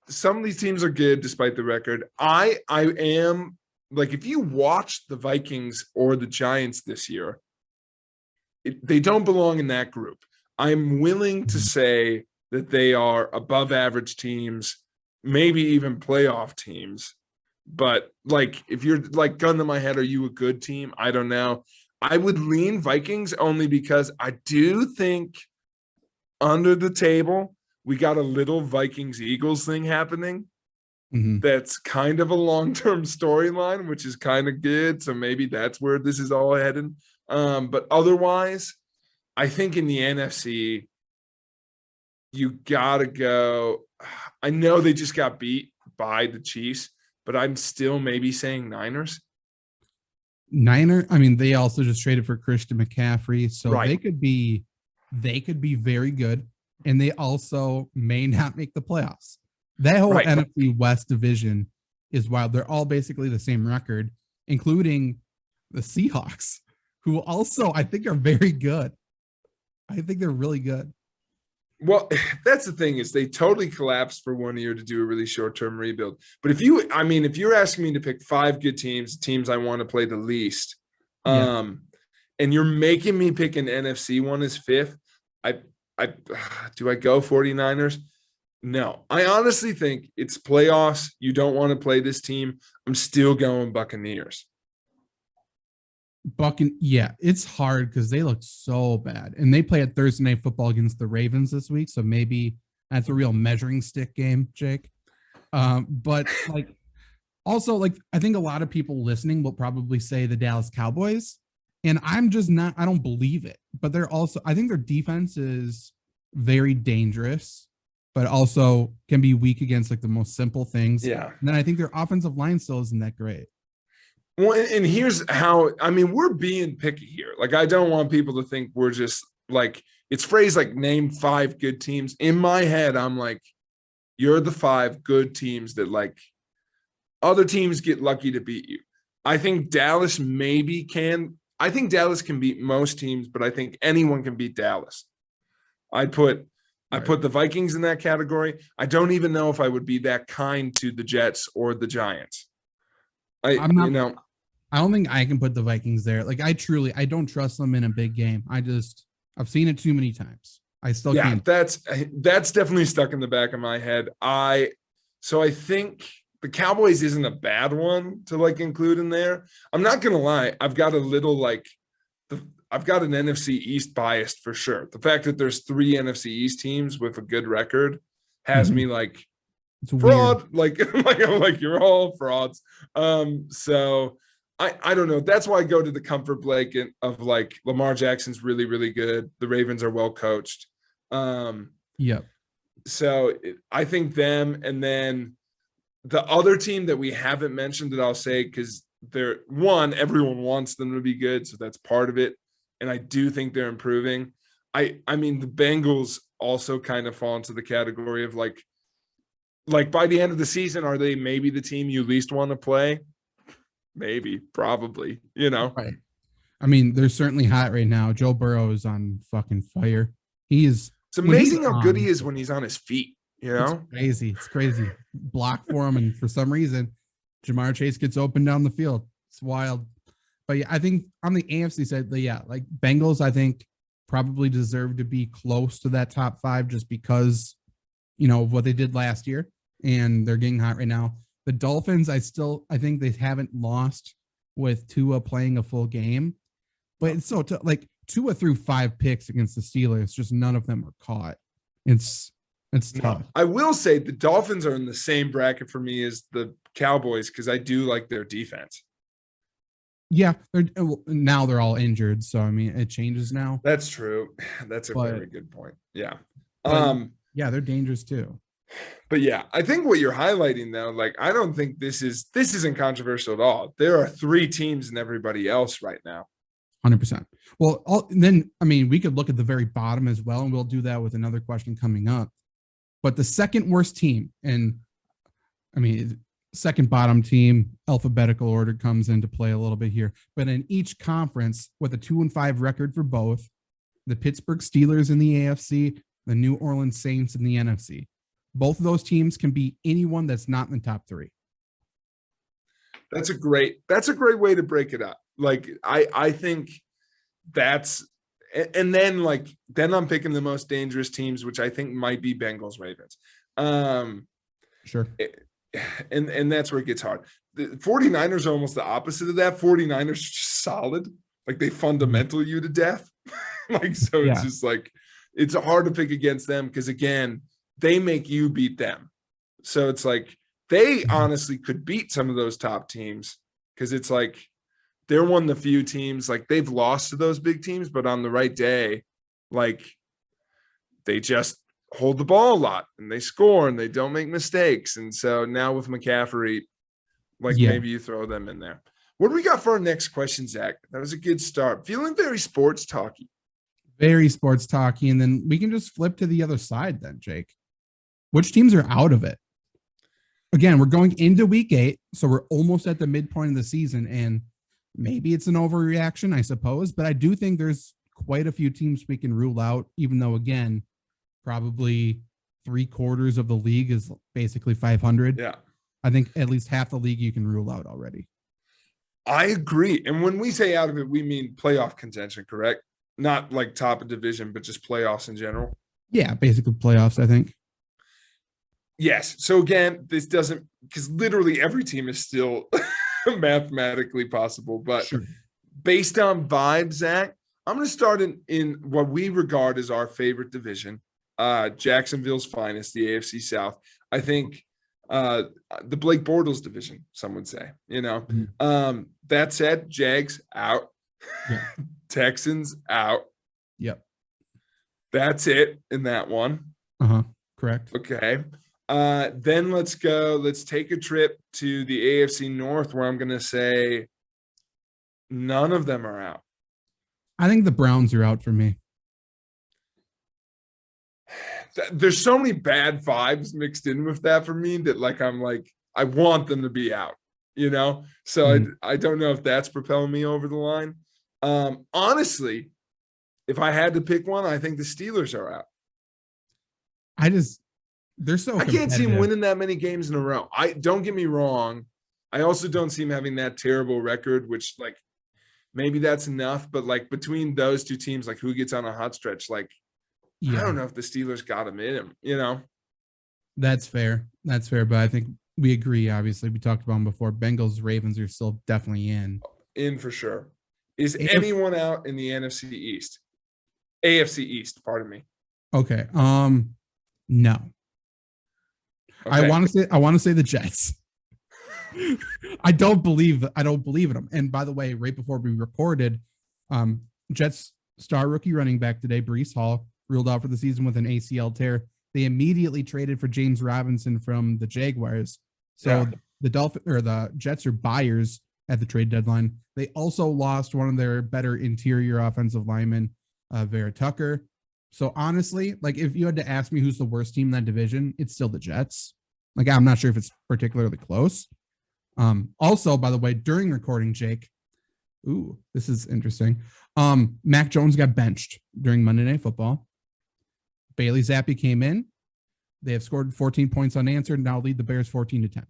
some of these teams are good despite the record. I am like, if you watch the Vikings or the Giants this year, they don't belong in that group. I'm willing to say that they are above average teams, maybe even playoff teams. But like, if you're like gun to my head, are you a good team? I don't know. I would lean Vikings only because I do think under the table, we got a little Vikings Eagles thing happening. Mm-hmm. That's kind of a long-term storyline, which is kind of good. So maybe that's where this is all heading. But otherwise, I think in the NFC, you got to go. I know they just got beat by the Chiefs, but I'm still maybe saying Niners. I mean, they also just traded for Christian McCaffrey, so right. they could be very good, and they also may not make the playoffs. That whole NFC West division is wild. They're all basically the same record, including the Seahawks, who also I think are very good. I think they're really good. Well, that's the thing is they totally collapsed for 1 year to do a really short-term rebuild. But if you're asking me to pick 5 good teams I want to play the least, and you're making me pick an NFC one as 5th, do I go 49ers? No, I honestly think it's playoffs. You don't want to play this team. I'm still going Buccaneers. It's hard because they look so bad, and they play at Thursday Night Football against the Ravens this week, so maybe that's a real measuring stick game, Jake. But like, also, like, I think a lot of people listening will probably say the Dallas Cowboys, and I'm just not. I don't believe it. But I think their defense is very dangerous, but also can be weak against like the most simple things. Yeah. And then I think their offensive line still isn't that great. Well, and here's how, we're being picky here. Like, I don't want people to think we're just like, it's phrased like name 5 good teams. In my head, I'm like, you're the 5 good teams that like other teams get lucky to beat you. I think Dallas I think Dallas can beat most teams, but I think anyone can beat Dallas. I put the Vikings in that category. I don't even know if I would be that kind to the Jets or the Giants. I don't think I can put the Vikings there. Like, I don't trust them in a big game. I've seen it too many times. I still can't. That's definitely stuck in the back of my head. So I think the Cowboys isn't a bad one to like include in there. I'm not going to lie. I've got a little I've got an NFC East biased for sure. The fact that there's 3 NFC East teams with a good record has me like, it's fraud. Like you're all frauds. So I don't know. That's why I go to the comfort blanket of like Lamar Jackson's really, really good. The Ravens are well coached. So I think them, and then the other team that we haven't mentioned that I'll say, because everyone wants them to be good, so that's part of it. And I do think they're improving. The Bengals also kind of fall into the category of like by the end of the season, are they maybe the team you least want to play? Maybe, probably, Right. They're certainly hot right now. Joe Burrow is on fucking fire. It's amazing how good he is when he's on his feet, It's crazy. Block for him, and for some reason, Jamar Chase gets open down the field. It's wild. But yeah, I think on the AFC side, like Bengals, I think probably deserve to be close to that top 5 just because, of what they did last year, and they're getting hot right now. The Dolphins, I think they haven't lost with Tua playing a full game, but it's so tough. Like, Tua threw 5 picks against the Steelers. Just none of them are caught. It's tough. I will say the Dolphins are in the same bracket for me as the Cowboys because I do like their defense. Yeah, now they're all injured, so I mean it changes now. That's true. That's a very good point. Yeah. Yeah, they're dangerous too. But yeah, I think what you're highlighting though, like I don't think this isn't controversial at all. There are 3 teams and everybody else right now. 100%. Well, then I mean we could look at the very bottom as well, and we'll do that with another question coming up. But the second worst team, and I mean second bottom team, alphabetical order comes into play a little bit here. But in each conference, with a 2-5 record for both, the Pittsburgh Steelers in the AFC, the New Orleans Saints in the NFC. Both of those teams can beat anyone that's not in the top 3. That's a great way to break it up. Like I think that's, and then I'm picking the most dangerous teams, which I think might be Bengals, Ravens. Sure. And that's where it gets hard. The 49ers are almost the opposite of that. 49ers are just solid. Like they fundamental you to death. It's just like, it's hard to pick against them because again, they make you beat them. So it's like, they honestly could beat some of those top teams because it's like, they're one of the few teams, like they've lost to those big teams, but on the right day, like they just hold the ball a lot and they score and they don't make mistakes. And so now with McCaffrey, maybe you throw them in there. What do we got for our next question, Zach? That was a good start. Feeling very sports talky. Very sports talky. And then we can just flip to the other side then, Jake. Which teams are out of it? Again, we're going into week 8, so we're almost at the midpoint of the season, and maybe it's an overreaction, I suppose, but I do think there's quite a few teams we can rule out, even though, again, probably 3/4 of the league is basically 500. Yeah. I think at least half the league you can rule out already. I agree. And when we say out of it, we mean playoff contention, correct? Not like top of division, but just playoffs in general. Yeah, basically playoffs, I think. Yes. So again, this doesn't, because literally every team is still mathematically possible, but sure. Based on vibes, Zach, I'm going to start in what we regard as our favorite division, Jacksonville's finest, the AFC South. I think the Blake Bortles division, some would say, that said, Jags out, Texans out. Yep. That's it in that one. Correct. Okay. Then let's take a trip to the AFC North where I'm going to say none of them are out. I think the Browns are out for me. There's so many bad vibes mixed in with that for me that I want them to be out, So I don't know if that's propelling me over the line. Honestly, if I had to pick one, I think the Steelers are out. They're so I can't see them winning that many games in a row. Don't get me wrong. I also don't see them having that terrible record, which maybe that's enough. But between those two teams, who gets on a hot stretch, I don't know if the Steelers got them in them, That's fair. That's fair. But I think we agree. Obviously, we talked about them before. Bengals, Ravens are still definitely in. In for sure. Is anyone out in the NFC East? AFC East, pardon me. Okay. No. Okay. I want to say the Jets. I don't believe in them. And by the way, right before we recorded, Jets star rookie running back today, Breece Hall, ruled out for the season with an ACL tear. They immediately traded for James Robinson from the Jaguars. So the Jets are buyers at the trade deadline. They also lost one of their better interior offensive linemen, Vera Tucker. So honestly, if you had to ask me who's the worst team in that division, it's still the Jets. I'm not sure if it's particularly close. Also, by the way, during recording, Jake, this is interesting. Mac Jones got benched during Monday Night Football. Bailey Zappi came in. They have scored 14 points unanswered and now lead the Bears 14-10.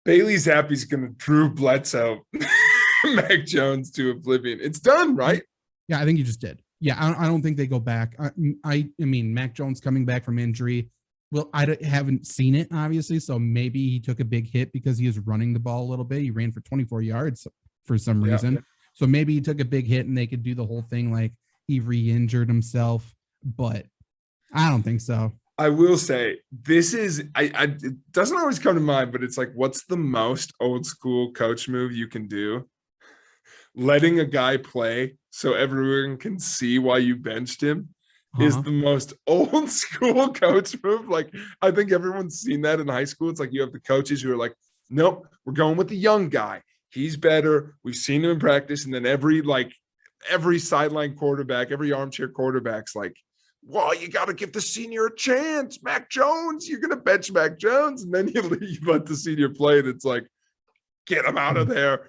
Bailey Zappi's going to Drew Bledsoe Mac Jones to oblivion. It's done, right? Yeah, I think you just did. Yeah, I don't think they go back. I mean, Mac Jones coming back from injury. Well, I haven't seen it, obviously, so maybe he took a big hit because he was running the ball a little bit. He ran for 24 yards for some reason. So maybe he took a big hit and they could do the whole thing like he re-injured himself, but I don't think so. I will say this is it doesn't always come to mind, but it's like, what's the most old school coach move you can do? Letting a guy play so everyone can see why you benched him is the most old school coach move. Like, I think everyone's seen that in high school. It's like you have the coaches who are like, nope, we're going with the young guy. He's better. We've seen him in practice. And then every sideline quarterback, every armchair quarterback's like, well, you got to give the senior a chance. Mac Jones, you're going to bench Mac Jones. And then you let the senior play, and it's like, get him out of there.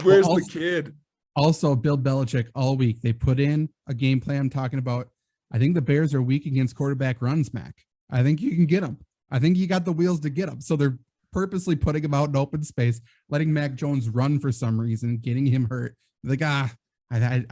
Where's the kid? Also, Bill Belichick all week, they put in a game plan talking about, I think the Bears are weak against quarterback runs, Mac. I think you can get them. I think you got the wheels to get them. So they're purposely putting him out in open space, letting Mac Jones run for some reason, getting him hurt. Like, I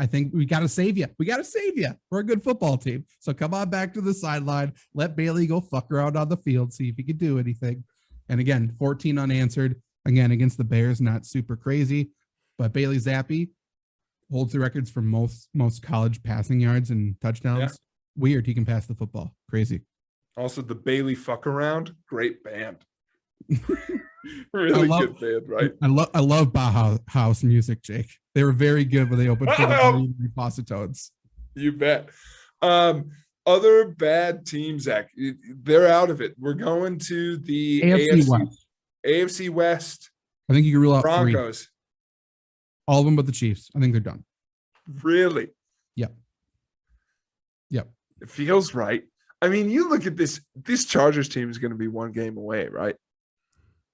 think we got to save you. We got to save you. We're a good football team. So come on back to the sideline. Let Bailey go fuck around on the field, see if he can do anything. And again, 14 unanswered. Again, against the Bears, not super crazy. But Bailey Zappi holds the records for most college passing yards and touchdowns. Yeah. Weird. He can pass the football. Crazy. Also, the Bailey Fuck Around. Great band. Really good band, right? I love Bauhaus music, Jake. They were very good when they opened for the Repositones. You bet. Other bad teams, Zach, they're out of it. We're going to the AFC West. I think you can rule out Broncos. 3. All of them but the Chiefs. I think they're done. Really? Yep. It feels right. I mean, you look at this Chargers team is going to be one game away, right?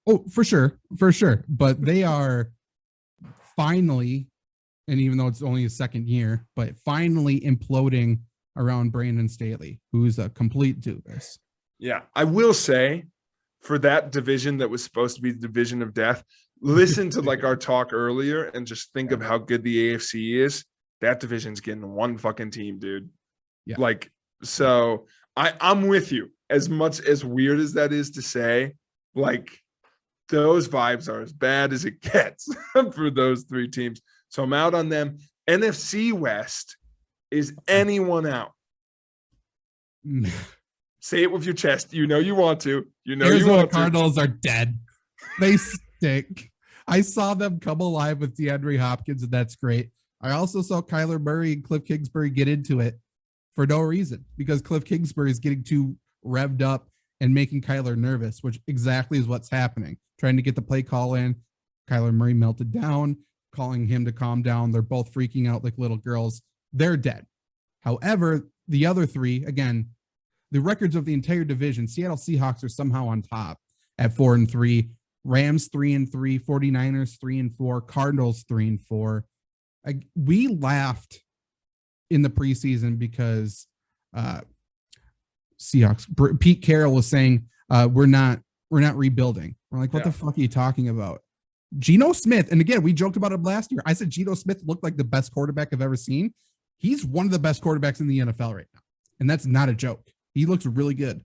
Oh, for sure. But they are finally, and even though it's only his second year, but finally imploding around Brandon Staley, who's a complete doofus. Yeah. I will say, for that division that was supposed to be the division of death, listen to like our talk earlier and just think of how good the AFC is. That division's getting one fucking team, dude. Yeah. Like, so I'm with you. As much as weird as that is to say, like, those vibes are as bad as it gets for those 3 teams. So I'm out on them. NFC West, is anyone out? Say it with your chest. You know you want to. Arizona Cardinals are dead. They stink. I saw them come alive with DeAndre Hopkins, and that's great. I also saw Kyler Murray and Cliff Kingsbury get into it for no reason, because Cliff Kingsbury is getting too revved up and making Kyler nervous, which exactly is what's happening. Trying to get the play call in. Kyler Murray melted down, calling him to calm down. They're both freaking out like little girls. They're dead. However, the other 3, again, the records of the entire division, Seattle Seahawks are somehow on top at 4-3, Rams 3-3, 49ers 3-4, Cardinals 3-4. We laughed in the preseason because Seahawks, Pete Carroll was saying, we're not rebuilding. We're like, what the fuck are you talking about? Geno Smith, and again, we joked about him last year. I said Geno Smith looked like the best quarterback I've ever seen. He's one of the best quarterbacks in the NFL right now, and that's not a joke. He looks really good.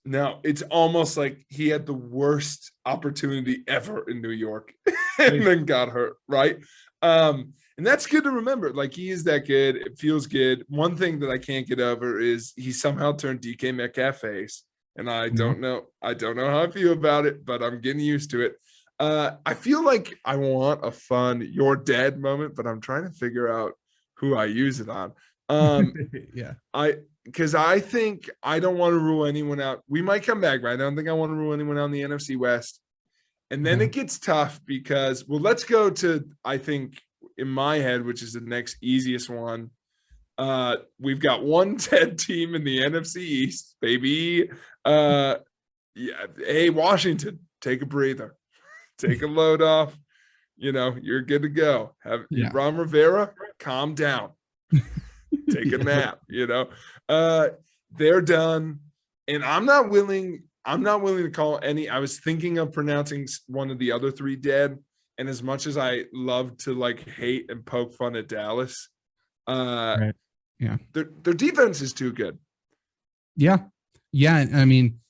No, it's almost like he had the worst opportunity ever in New York and then got hurt, right? And that's good to remember. Like, he is that good. It feels good. One thing that I can't get over is he somehow turned DK Metcalf face. And I don't know how I feel about it, but I'm getting used to it. I feel like I want a fun "you're dead" moment, but I'm trying to figure out who I use it on. Yeah. Because I think I don't want to rule anyone out. We might come back, right? I don't think I want to rule anyone out in the NFC West. And then it gets tough because, well, let's go to, I think, in my head, which is the next easiest one. We've got one dead team in the NFC East, baby. Hey, Washington, take a breather. Take a load off. You're good to go. Ron Rivera, calm down. Take a nap, they're done. And I'm not willing to call any. I was thinking of pronouncing one of the other 3 dead. And as much as I love to like hate and poke fun at Dallas, right. Yeah, their defense is too good. Yeah. I mean,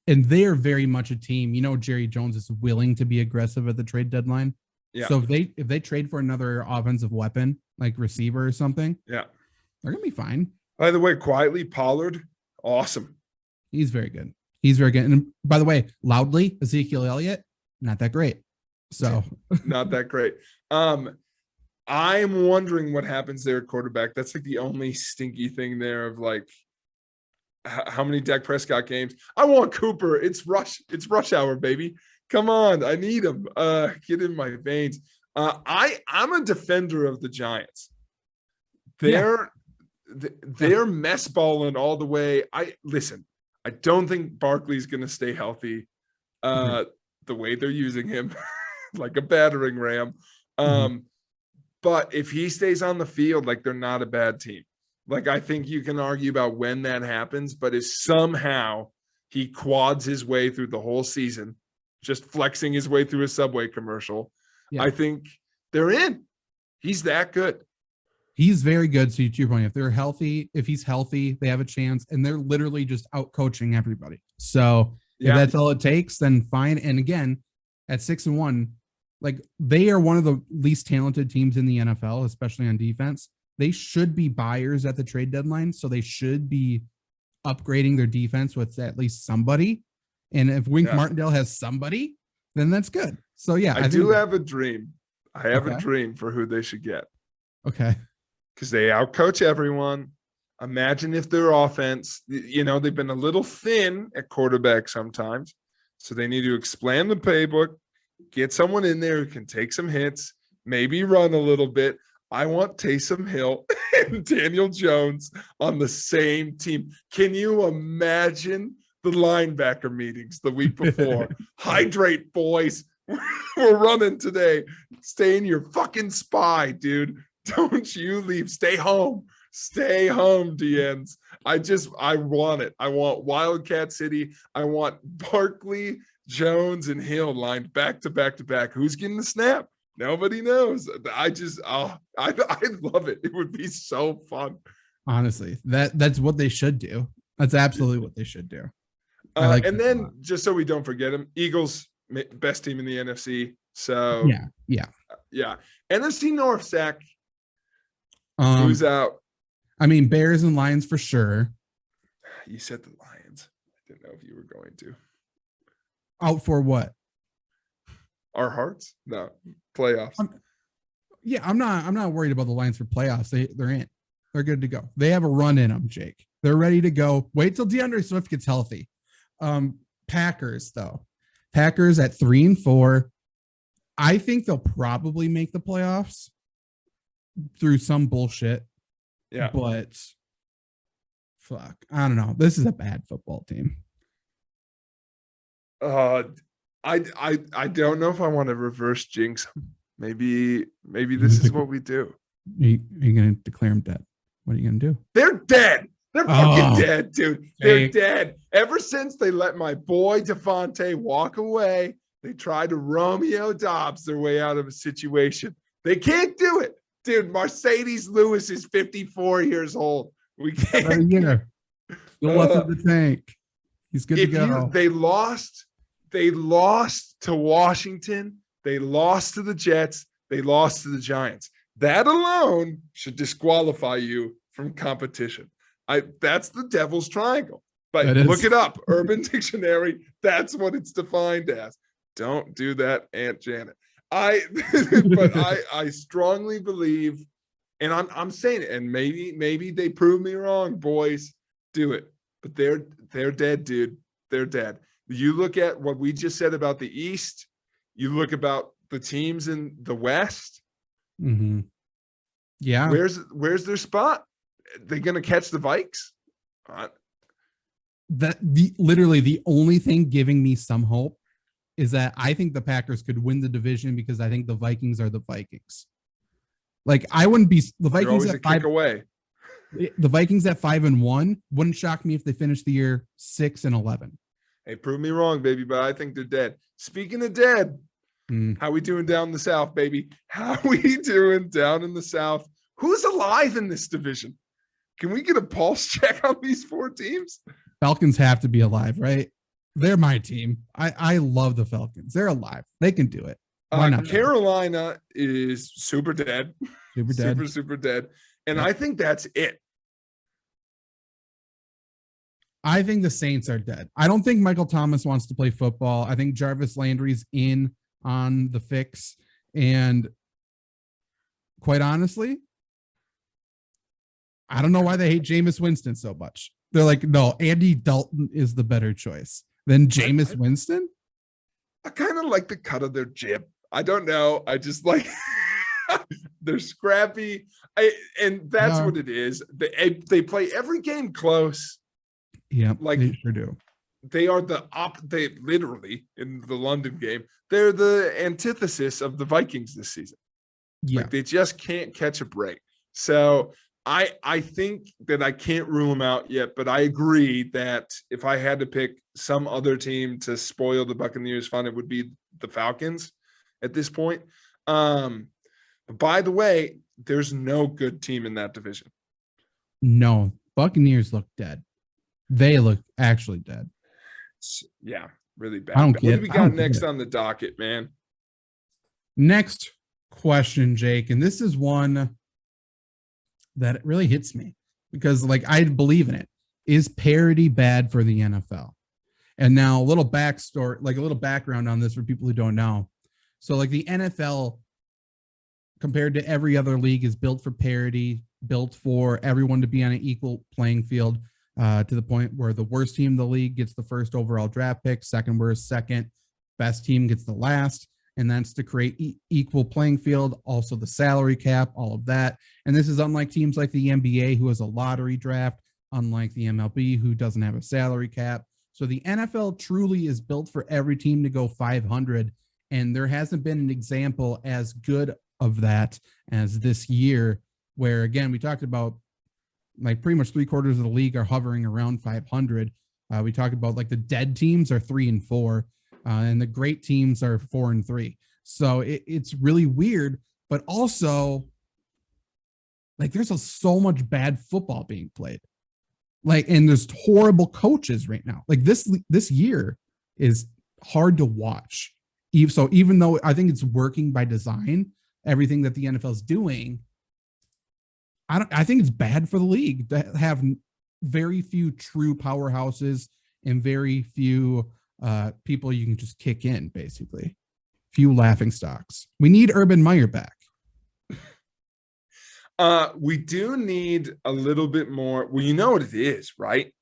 and they're very much a team. Jerry Jones is willing to be aggressive at the trade deadline. Yeah. So if they trade for another offensive weapon, like receiver or something, Yeah. they're gonna be fine. By the way, quietly, Pollard, awesome. He's very good. He's very good. And by the way, loudly, Ezekiel Elliott, not that great. So not that great. I'm wondering what happens there at quarterback. That's like the only stinky thing there of like how many Dak Prescott games. I want Cooper. It's rush hour, baby. Come on. I need him. Get in my veins. I'm a defender of the Giants. They're mess balling all the way. I don't think Barkley's going to stay healthy. The way they're using him like a battering ram. But if he stays on the field, like they're not a bad team. Like I think you can argue about when that happens, but if somehow he quads his way through the whole season, just flexing his way through a Subway commercial, I think they're in. He's that good. He's very good. So to your point, if he's healthy, they have a chance, and they're literally just out coaching everybody. So if that's all it takes, then fine. And again, at 6-1, like they are one of the least talented teams in the NFL, especially on defense. They should be buyers at the trade deadline. So they should be upgrading their defense with at least somebody. And if Wink Martindale has somebody, then that's good. So yeah, I do have a dream. I have a dream for who they should get. Okay. Because they outcoach everyone. Imagine if their offense, they've been a little thin at quarterback sometimes. So they need to expand the playbook, get someone in there who can take some hits, maybe run a little bit. I want Taysom Hill and Daniel Jones on the same team. Can you imagine the linebacker meetings the week before? Hydrate, boys. We're running today. Stay in your fucking spy, dude. Don't you leave. Stay home. Stay home, DNs. I want it. I want Wildcat City. I want Barkley, Jones, and Hill lined back to back to back. Who's getting the snap? Nobody knows. I love it. It would be so fun. Honestly, that's what they should do. That's absolutely what they should do. And then just so we don't forget them, Eagles, best team in the NFC. So yeah. NFC North, Zach. Who's out? I mean, Bears and Lions for sure. You said the Lions. I didn't know if you were going to. Out for what? Our hearts? No, playoffs. I'm not worried about the Lions for playoffs. They're in. They're good to go. They have a run in them, Jake. They're ready to go. Wait till DeAndre Swift gets healthy. Packers though. Packers at 3-4. I think they'll probably make the playoffs through some bullshit. Yeah. But fuck, I don't know. This is a bad football team. I don't know if I want to reverse jinx them. Maybe this is what we do. You're going to declare them dead. What are you going to do? They're dead. They're fucking dead, dude. They're dead. Ever since they let my boy Devontae walk away, they tried to Romeo Dobbs their way out of a situation. They can't do it. Dude, Mercedes Lewis is 54 years old. We can't. Still left in the tank. He's good to go. They lost to Washington. They lost to the Jets. They lost to the Giants. That alone should disqualify you from competition. That's the devil's triangle. But look it up. Urban Dictionary. That's what it's defined as. Don't do that, Aunt Janet. I strongly believe, and I'm saying it, and maybe they prove me wrong, boys. Do it. But they're dead, dude. They're dead. You look at what we just said about the East. You look about the teams in the West. Mm-hmm. Yeah. Where's their spot? They gonna catch the Vikes? Literally the only thing giving me some hope is that I think the Packers could win the division because I think the Vikings are the Vikings. Like I wouldn't be the Vikings at 5 away. The Vikings at 5-1 wouldn't shock me if they finished the year 6-11. Hey, prove me wrong, baby, but I think they're dead. Speaking of dead, how we doing down in the South, baby? How we doing down in the South? Who's alive in this division? Can we get a pulse check on these 4 teams? Falcons have to be alive, right? They're my team. I love the Falcons. They're alive. They can do it. Why not? Carolina is super dead. Super dead. Super dead. And I think that's it. I think the Saints are dead. I don't think Michael Thomas wants to play football. I think Jarvis Landry's in on the fix. And quite honestly, I don't know why they hate Jameis Winston so much. They're like, no, Andy Dalton is the better choice than Jameis Winston. I kind of like the cut of their jib. I don't know. I just like they're scrappy. And that's what it is. They play every game close. Yeah, like they sure do. They are they literally in the London game, they're the antithesis of the Vikings this season. Yeah. Like they just can't catch a break. So I think that I can't rule them out yet, but I agree that if I had to pick some other team to spoil the Buccaneers fun, it would be the Falcons at this point. By the way, there's no good team in that division. No, Buccaneers look dead. They look actually dead. Yeah, really bad. What do we got next on the docket, man? Next question, Jake, and this is one that really hits me because, like, I believe in it. Is parity bad for the NFL? And now a little backstory, like a little background on this for people who don't know. So, like, the NFL, compared to every other league, is built for parity, built for everyone to be on an equal playing field. To the point where the worst team in the league gets the first overall draft pick, second worst, second best team gets the last. And that's to create equal playing field. Also the salary cap, all of that. And this is unlike teams like the NBA, who has a lottery draft, unlike the MLB, who doesn't have a salary cap. So the NFL truly is built for every team to go 500. And there hasn't been an example as good of that as this year, where, again, we talked about, like, pretty much 3/4 of the league are hovering around 500. We talked about, like, the dead teams are 3-4, and the great teams are 4-3. So it's really weird, but also, like, there's so much bad football being played. Like, and there's horrible coaches right now. Like, this year is hard to watch. So even though I think it's working by design, everything that the NFL is doing, I think it's bad for the league to have very few true powerhouses and very few people you can just kick in, basically. Few laughing stocks. We need Urban Meyer back. We do need a little bit more. Well, you know what it is, right?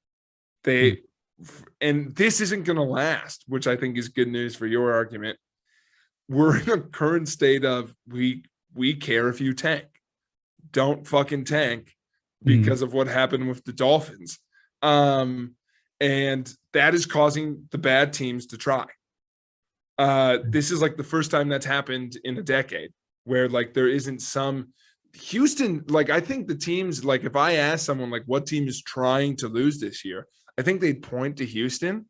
And this isn't going to last, which I think is good news for your argument. We're in a current state of we care if you tank. Don't fucking tank because of what happened with the Dolphins. And that is causing the bad teams to try. This is like the first time that's happened in a decade where, like, there isn't some Houston. Like, I think the teams, like, if I ask someone, like, what team is trying to lose this year, I think they'd point to Houston,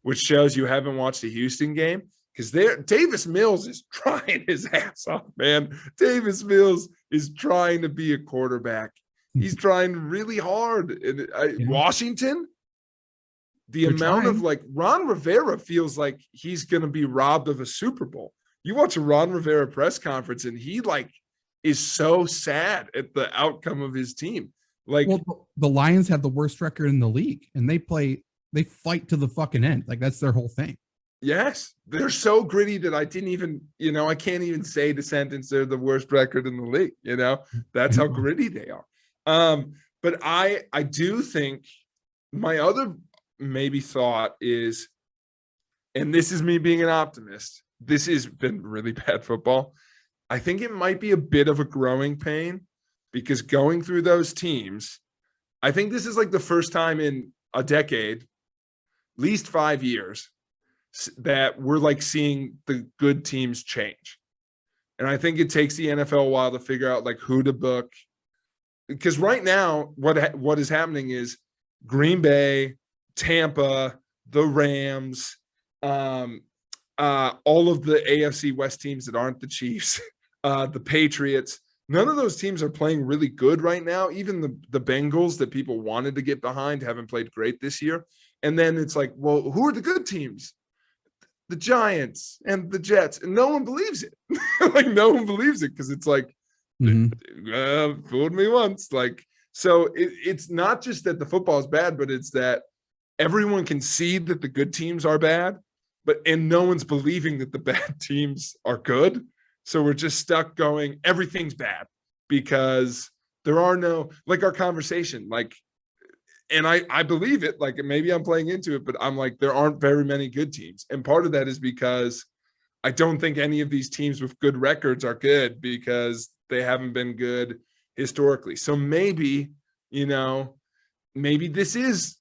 which shows you haven't watched a Houston game. Because Davis Mills is trying his ass off, man. Davis Mills is trying to be a quarterback. He's trying really hard. And Washington, the amount of, like, Ron Rivera feels like he's going to be robbed of a Super Bowl. You watch a Ron Rivera press conference, and he, like, is so sad at the outcome of his team. Like, well, the Lions have the worst record in the league, and they fight to the fucking end. Like, that's their whole thing. Yes, they're so gritty that I didn't even, I can't even say the sentence, they're the worst record in the league. That's how gritty they are. But I do think my other maybe thought is, and this is me being an optimist, this has been really bad football. I think it might be a bit of a growing pain because going through those teams, I think this is like the first time in a decade, at least 5 years, that we're, like, seeing the good teams change. And I think it takes the NFL a while to figure out, like, who to book. Because right now, what is happening is Green Bay, Tampa, the Rams, all of the AFC West teams that aren't the Chiefs, the Patriots, none of those teams are playing really good right now. Even the Bengals that people wanted to get behind haven't played great this year. And then it's like, well, who are the good teams? the Giants and the Jets, and no one believes it. Like no one believes it because it's like, fooled me once. Like, so it's not just that the football is bad, but it's that everyone can see that the good teams are bad, and no one's believing that the bad teams are good. So we're just stuck going, everything's bad because there are no, like our conversation, like, and I believe it, like maybe I'm playing into it, but I'm like, there aren't very many good teams. And part of that is because I don't think any of these teams with good records are good because they haven't been good historically. So maybe, maybe this is,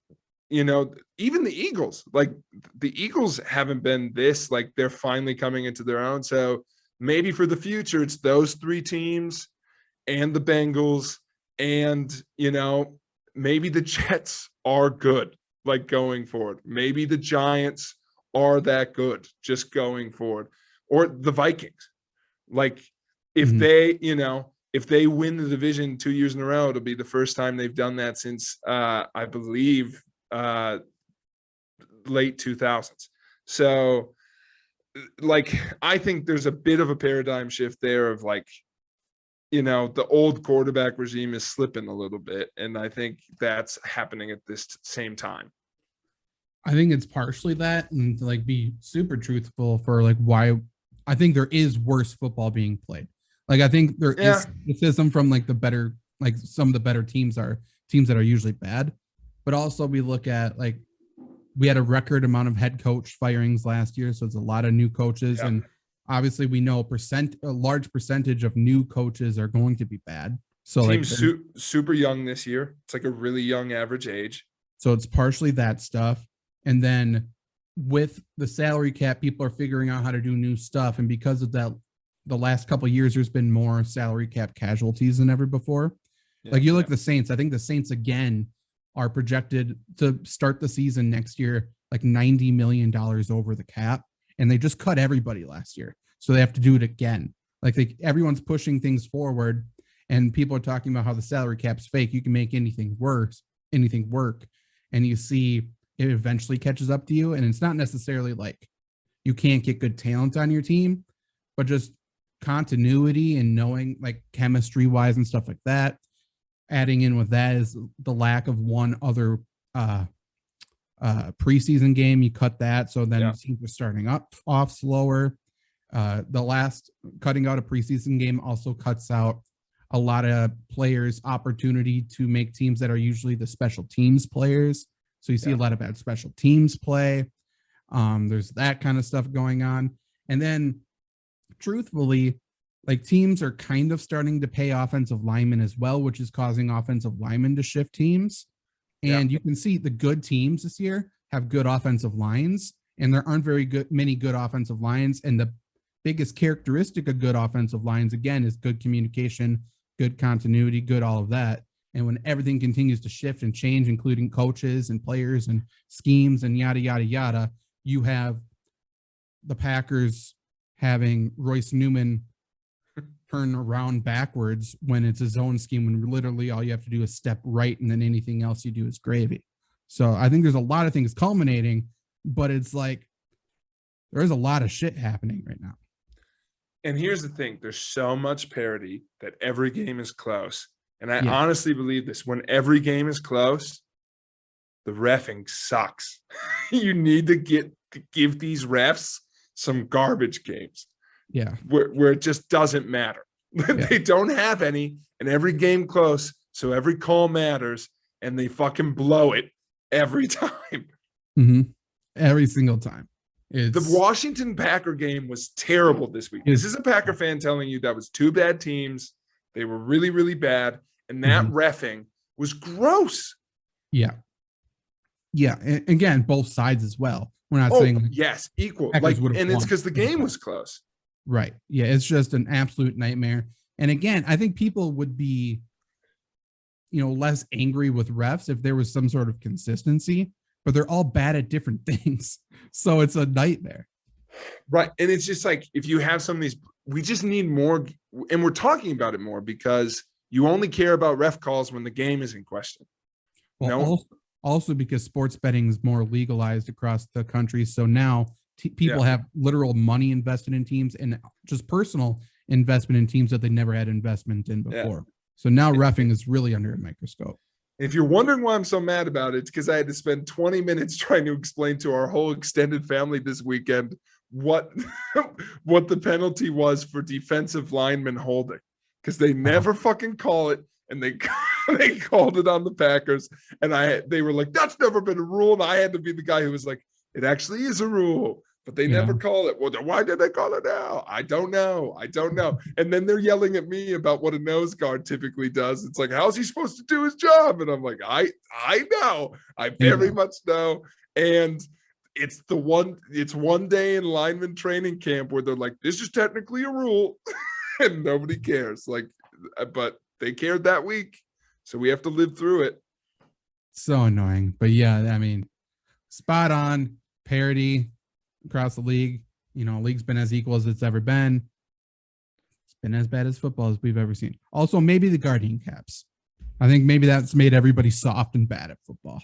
even the Eagles, like the Eagles haven't been this, like they're finally coming into their own. So maybe for the future, it's those three teams and the Bengals and, maybe the Jets are good, like going forward. Maybe the Giants are that good just going forward, or the Vikings. Like if they, if they win the division 2 years in a row, it'll be the first time they've done that since, I believe, late 2000s. So like, I think there's a bit of a paradigm shift there of like, the old quarterback regime is slipping a little bit. And I think that's happening at this same time. I think it's partially that, and to like be super truthful for like why I think there is worse football being played. Like I think there is criticism from like the better, like some of the better teams are teams that are usually bad, but also we look at like we had a record amount of head coach firings last year, so it's a lot of new coaches, and obviously we know a large percentage of new coaches are going to be bad. So teams super young this year. It's like a really young average age. So it's partially that stuff. And then with the salary cap, people are figuring out how to do new stuff. And because of that, the last couple of years, there's been more salary cap casualties than ever before. Like you look at the Saints, I think the Saints again are projected to start the season next year, like $90 million over the cap. And they just cut everybody last year. So they have to do it again. Like everyone's pushing things forward and people are talking about how the salary cap's fake. You can make anything work. And you see it eventually catches up to you. And it's not necessarily like you can't get good talent on your team, but just continuity and knowing like chemistry wise and stuff like that. Adding in with that is the lack of one other preseason game. You cut that, so then teams are starting off slower. The last cutting out a preseason game also cuts out a lot of players' opportunity to make teams that are usually the special teams players. So you see a lot of bad special teams play. There's that kind of stuff going on. And then truthfully, like teams are kind of starting to pay offensive linemen as well, which is causing offensive linemen to shift teams. And you can see the good teams this year have good offensive lines, and there aren't many good offensive lines. And the biggest characteristic of good offensive lines, again, is good communication, good continuity, good all of that. And when everything continues to shift and change, including coaches and players and schemes and yada, yada, yada, you have the Packers having Royce Newman turn around backwards when it's a zone scheme, when literally all you have to do is step right and then anything else you do is gravy. So I think there's a lot of things culminating, but it's like there's a lot of shit happening right now. And here's the thing, there's so much parity that every game is close. And I honestly believe this, when every game is close, the reffing sucks. You need to give these refs some garbage games. Yeah. Where it just doesn't matter. They don't have any, and every game close, so every call matters, and they fucking blow it every time. Every single time. The Washington Packer game was terrible this week. This is a Packer fan telling you that was two bad teams. They were really, really bad, and that reffing was gross. Yeah. And again, both sides as well. We're not saying equal. Like, and it's because the game was close. Right. Yeah, it's just an absolute nightmare. And again, I think people would be, less angry with refs if there was some sort of consistency, but they're all bad at different things. So it's a nightmare. Right. And it's just like, if you have some of these, we just need more, and we're talking about it more because you only care about ref calls when the game is in question. Well, also because sports betting is more legalized across the country. So now People have literal money invested in teams and just personal investment in teams that they never had investment in before. So now reffing is really under a microscope. If you're wondering why I'm so mad about it, it's because I had to spend 20 minutes trying to explain to our whole extended family this weekend what the penalty was for defensive lineman holding, because they never fucking call it, and they called it on the Packers, and they were like, that's never been a rule, and I had to be the guy who was like, it actually is a rule, but they never call it. Well, then why did they call it now? I don't know. And then they're yelling at me about what a nose guard typically does. It's like, how's he supposed to do his job? And I'm like, I know. I very much know. And it's one day in lineman training camp where they're like, this is technically a rule, and nobody cares. Like, but they cared that week, so we have to live through it. So annoying. But yeah, I mean, spot on, parity across the league. League's been as equal as it's ever been. It's been as bad as football as we've ever seen. Also, maybe the guardian caps. I think maybe that's made everybody soft and bad at football.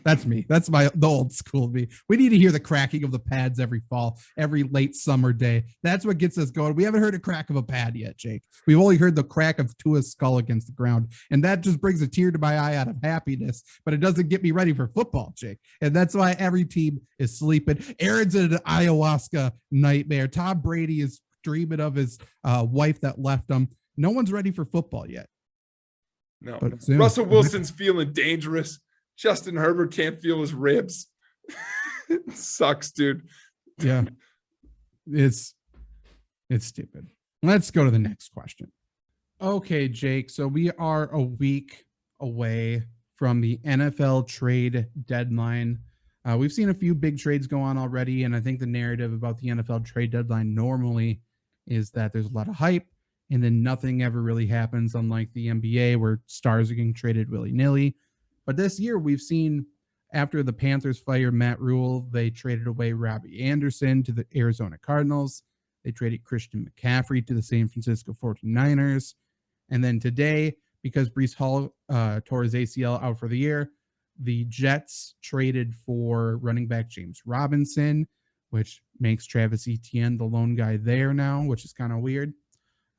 That's me. That's the old school me. We need to hear the cracking of the pads every fall, every late summer day. That's what gets us going. We haven't heard a crack of a pad yet, Jake. We've only heard the crack of Tua's skull against the ground, and that just brings a tear to my eye out of happiness, but it doesn't get me ready for football, Jake. And that's why every team is sleeping. Aaron's in an ayahuasca nightmare. Tom Brady is dreaming of his wife that left him. No one's ready for football yet. No. Russell Wilson's feeling dangerous. Justin Herbert can't feel his ribs. It sucks, dude. Yeah. It's stupid. Let's go to the next question. Okay, Jake. So we are a week away from the NFL trade deadline. We've seen a few big trades go on already, and I think the narrative about the NFL trade deadline normally is that there's a lot of hype and then nothing ever really happens, unlike the NBA where stars are getting traded willy-nilly. But this year, we've seen after the Panthers fired Matt Rule, they traded away Robbie Anderson to the Arizona Cardinals. They traded Christian McCaffrey to the San Francisco 49ers. And then today, because Breece Hall tore his ACL out for the year, the Jets traded for running back James Robinson, which makes Travis Etienne the lone guy there now, which is kind of weird.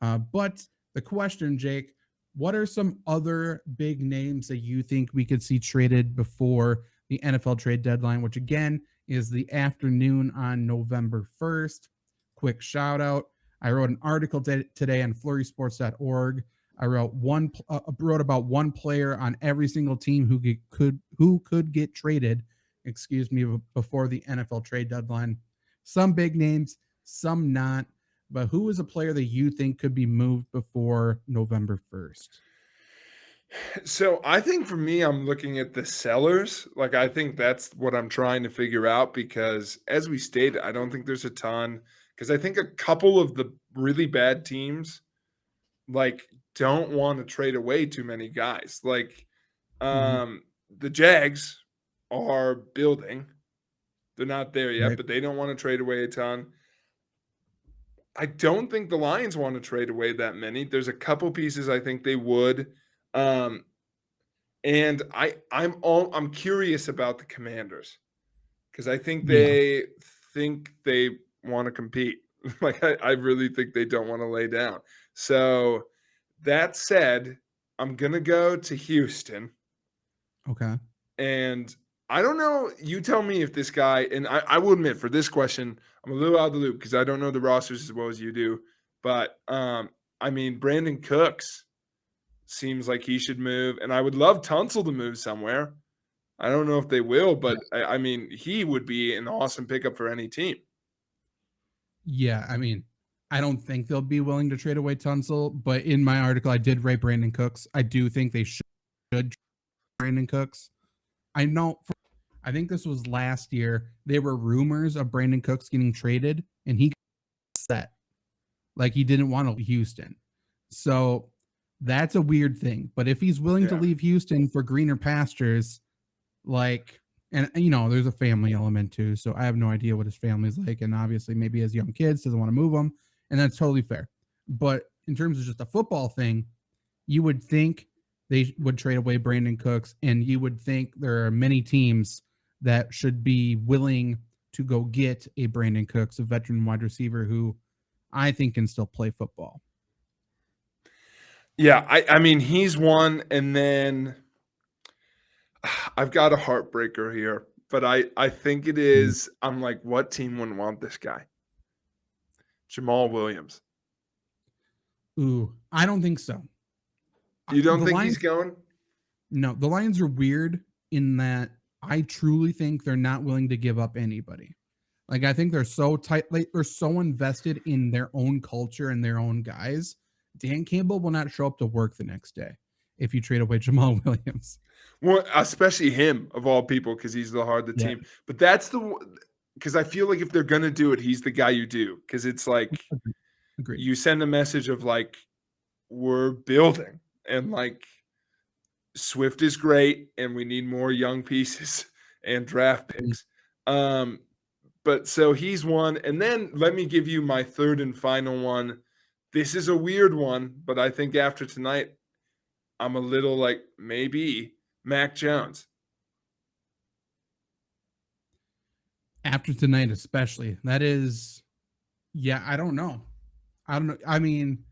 But the question, Jake, what are some other big names that you think we could see traded before the NFL trade deadline, which again is the afternoon on November 1st? Quick shout out. I wrote an article today on FlurrySports.org. I wrote about one player on every single team who could get traded, before the NFL trade deadline. Some big names, some not. But who is a player that you think could be moved before November 1st? So I think for me, I'm looking at the sellers. Like, I think that's what I'm trying to figure out, because as we stated, I don't think there's a ton, because I think a couple of the really bad teams don't want to trade away too many guys. Like the Jags are building. They're not there yet, Right. but they don't want to trade away a ton. I don't think the Lions want to trade away that many. There's a couple pieces I think they would. And I'm curious about the Commanders, because I think they want to compete. I really think they don't want to lay down. So that said, I'm going to go to Houston. Okay. And I don't know. You tell me if this guy, and I will admit for this question, I'm a little out of the loop because I don't know the rosters as well as you do. But, Brandon Cooks seems like he should move. And I would love Tunsil to move somewhere. I don't know if they will, but, he would be an awesome pickup for any team. Yeah, I don't think they'll be willing to trade away Tunsil. But in my article, I did write Brandon Cooks. I do think they should trade Brandon Cooks. I think this was last year. There were rumors of Brandon Cooks getting traded, and he got set. Like, he didn't want to leave Houston. So that's a weird thing. But if he's willing to leave Houston for greener pastures, and there's a family element too. So I have no idea what his family's like. And obviously maybe he has young kids, doesn't want to move them. And that's totally fair. But in terms of just a football thing, you would think they would trade away Brandon Cooks, and you would think there are many teams that should be willing to go get a Brandon Cooks, a veteran wide receiver who I think can still play football. Yeah, I mean, he's one, and then I've got a heartbreaker here, but I think it is. I'm like, what team wouldn't want this guy? Jamal Williams. Ooh, I don't think so. You don't The think Lions, he's going? no, the Lions are weird in that I truly think they're not willing to give up anybody. Like, I think they're so tight, like, they're so invested in their own culture and their own guys. Dan Campbell will not show up to work the next day if you trade away Jamal Williams. Well, especially him of all people, because he's the heart of the Yeah. team. But that's because I feel like if they're gonna do it, he's the guy you do. Because it's like Agreed. you send a message of like we're building, and like Swift is great, and we need more young pieces and draft picks. But so he's one, and then let me give you my third and final one. This is a weird one, but I think after tonight, I'm a little like maybe Mac Jones. After tonight, especially, that is, yeah, I don't know. I mean,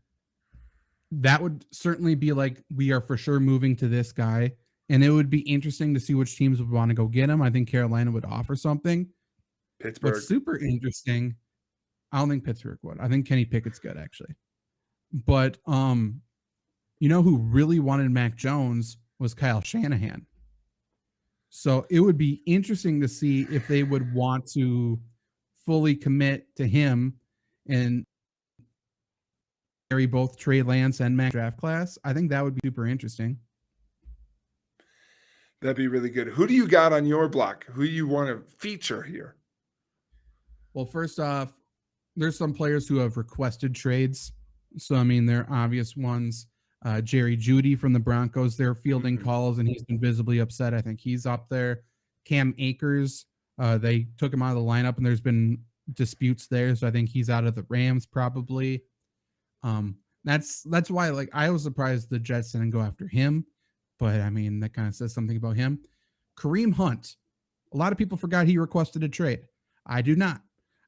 that would certainly be like, we are for sure moving to this guy. And it would be interesting to see which teams would want to go get him. I think Carolina would offer something. Pittsburgh. What's super interesting, I don't think Pittsburgh would. I think Kenny Pickett's good, actually. But you know who really wanted Mac Jones was Kyle Shanahan. So it would be interesting to see if they would want to fully commit to him and carry both Trey Lance and Mac draft class. I think that would be super interesting. That'd be really good. Who do you got on your block? Who you want to feature here? Well, first off, there's some players who have requested trades. So, I mean, they're obvious ones. Jerry Jeudy from the Broncos, they're fielding calls, and he's been visibly upset. I think he's up there. Cam Akers, they took him out of the lineup, and there's been disputes there. So I think he's out of the Rams probably. That's why, like, I was surprised the Jets didn't go after him. But, I mean, that kind of says something about him. Kareem Hunt. A lot of people forgot he requested a trade. I do not.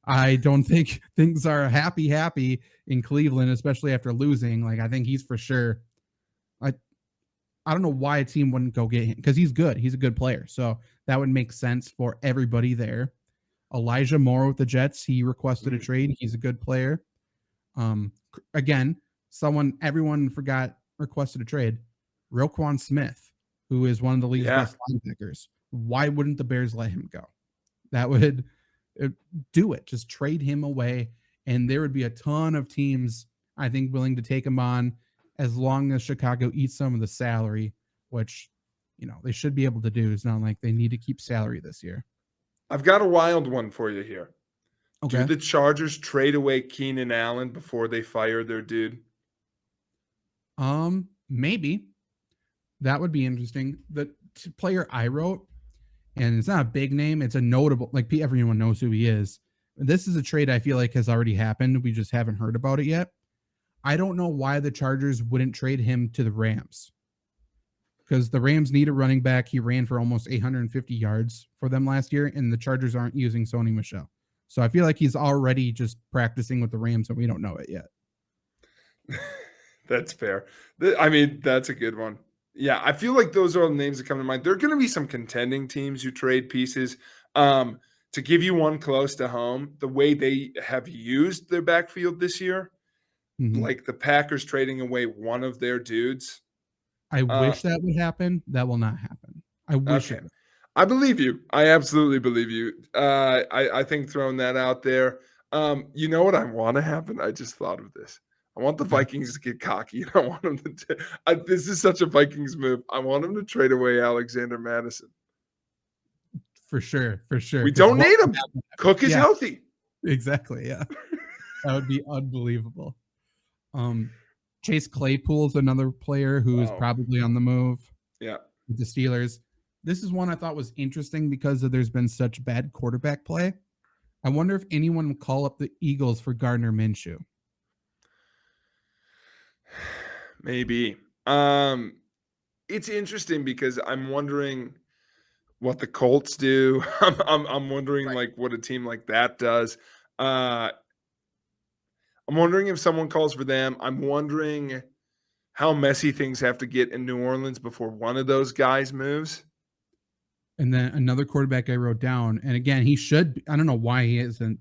I don't think things are happy in Cleveland, especially after losing. Like, I think he's for sure. I don't know why a team wouldn't go get him because he's good. He's a good player. So that would make sense for everybody there. Elijah Moore with the Jets. He requested a trade. He's a good player. Again, everyone forgot requested a trade. Roquan Smith, who is one of the league's best linebackers. Why wouldn't the Bears let him go? That would do it. Just trade him away, and there would be a ton of teams, I think, willing to take him on as long as Chicago eats some of the salary, which, you know, they should be able to do. It's not like they need to keep salary this year. I've got a wild one for you here. Okay. Do the Chargers trade away Keenan Allen before they fire their dude? Maybe. That would be interesting. The player I wrote, and it's not a big name, it's a notable, like, everyone knows who he is. This is a trade I feel like has already happened. We just haven't heard about it yet. I don't know why the Chargers wouldn't trade him to the Rams, because the Rams need a running back. He ran for almost 850 yards for them last year, and the Chargers aren't using Sony Michel. So I feel like he's already just practicing with the Rams, and we don't know it yet. That's fair. I mean, that's a good one. Yeah, I feel like those are all the names that come to mind. There are going to be some contending teams who trade pieces. To give you one close to home, the way they have used their backfield this year, like the Packers trading away one of their dudes. I wish that would happen. That will not happen. I wish it would. I believe you. I absolutely believe you. I think throwing that out there. You know what I want to happen? I just thought of this. I want the Vikings to get cocky. And I want them to. This is such a Vikings move. I want them to trade away Alexander Madison. For sure. For sure. We don't need him. Cook is healthy. Exactly. Yeah. That would be unbelievable. Chase Claypool is another player who is probably on the move. Yeah. With the Steelers. This is one I thought was interesting because there's been such bad quarterback play. I wonder if anyone would call up the Eagles for Gardner Minshew. Maybe. It's interesting because I'm wondering what the Colts do. I'm wondering like what a team like that does. I'm wondering if someone calls for them. I'm wondering how messy things have to get in New Orleans before one of those guys moves. And then another quarterback I wrote down, and again, he should. I don't know why he isn't.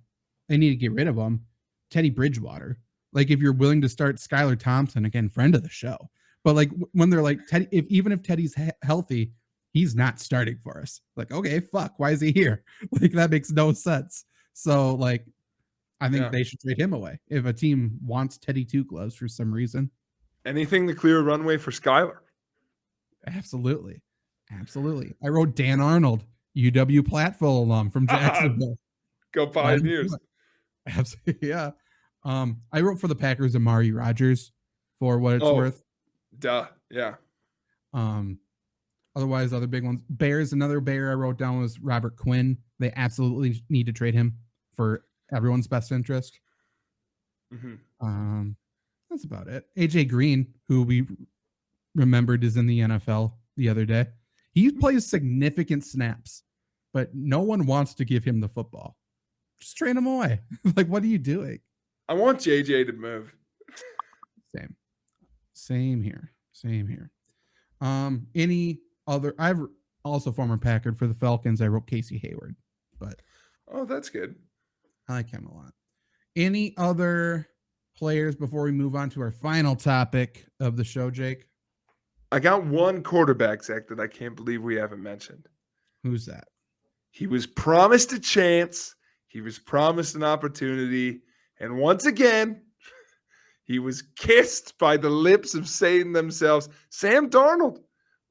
They need to get rid of him. Teddy Bridgewater. Like if you're willing to start Skylar Thompson, again, friend of the show. But like when they're like Teddy, even if Teddy's healthy, he's not starting for us. Like, okay, fuck, why is he here? Like that makes no sense. So like, I think they should trade him away if a team wants Teddy Two Gloves for some reason. Anything to clear a runway for Skylar. Absolutely. I wrote Dan Arnold, UW Platteville alum from Jacksonville. Go Pioneers. Absolutely, yeah. I wrote for the Packers Amari Rodgers for what it's worth. Duh, yeah. Otherwise, other big ones. Bears, another Bear I wrote down was Robert Quinn. They absolutely need to trade him for everyone's best interest. Mm-hmm. That's about it. AJ Green, who we remembered is in the NFL the other day. He plays significant snaps, but no one wants to give him the football. Just trade him away. Like, what are you doing? I want JJ to move. Same here. Any other? I've also former Packard for the Falcons. I wrote Casey Hayward, but that's good. I like him a lot. Any other players before we move on to our final topic of the show, Jake? I got one quarterback, Zach, that I can't believe we haven't mentioned. Who's that? He was promised a chance. He was promised an opportunity. And once again, he was kissed by the lips of Satan themselves. Sam Darnold.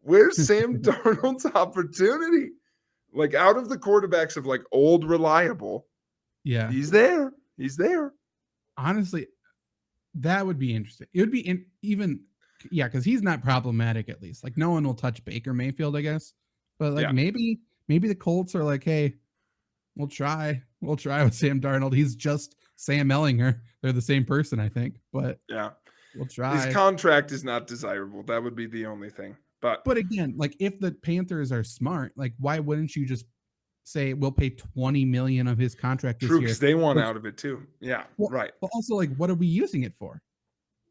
Where's Sam Darnold's opportunity? Like out of the quarterbacks of like old reliable. Yeah. He's there. Honestly, that would be interesting. It would be because he's not problematic at least. Like no one will touch Baker Mayfield, I guess. But like maybe the Colts are like, hey, we'll try with Sam Darnold. He's just Sam Ellinger. They're the same person, I think. But we'll try. His contract is not desirable. That would be the only thing. But again, like if the Panthers are smart, like why wouldn't you just say we'll pay $20 million of his contract this year? True, because they want out of it too. Yeah, right. But also, like, what are we using it for?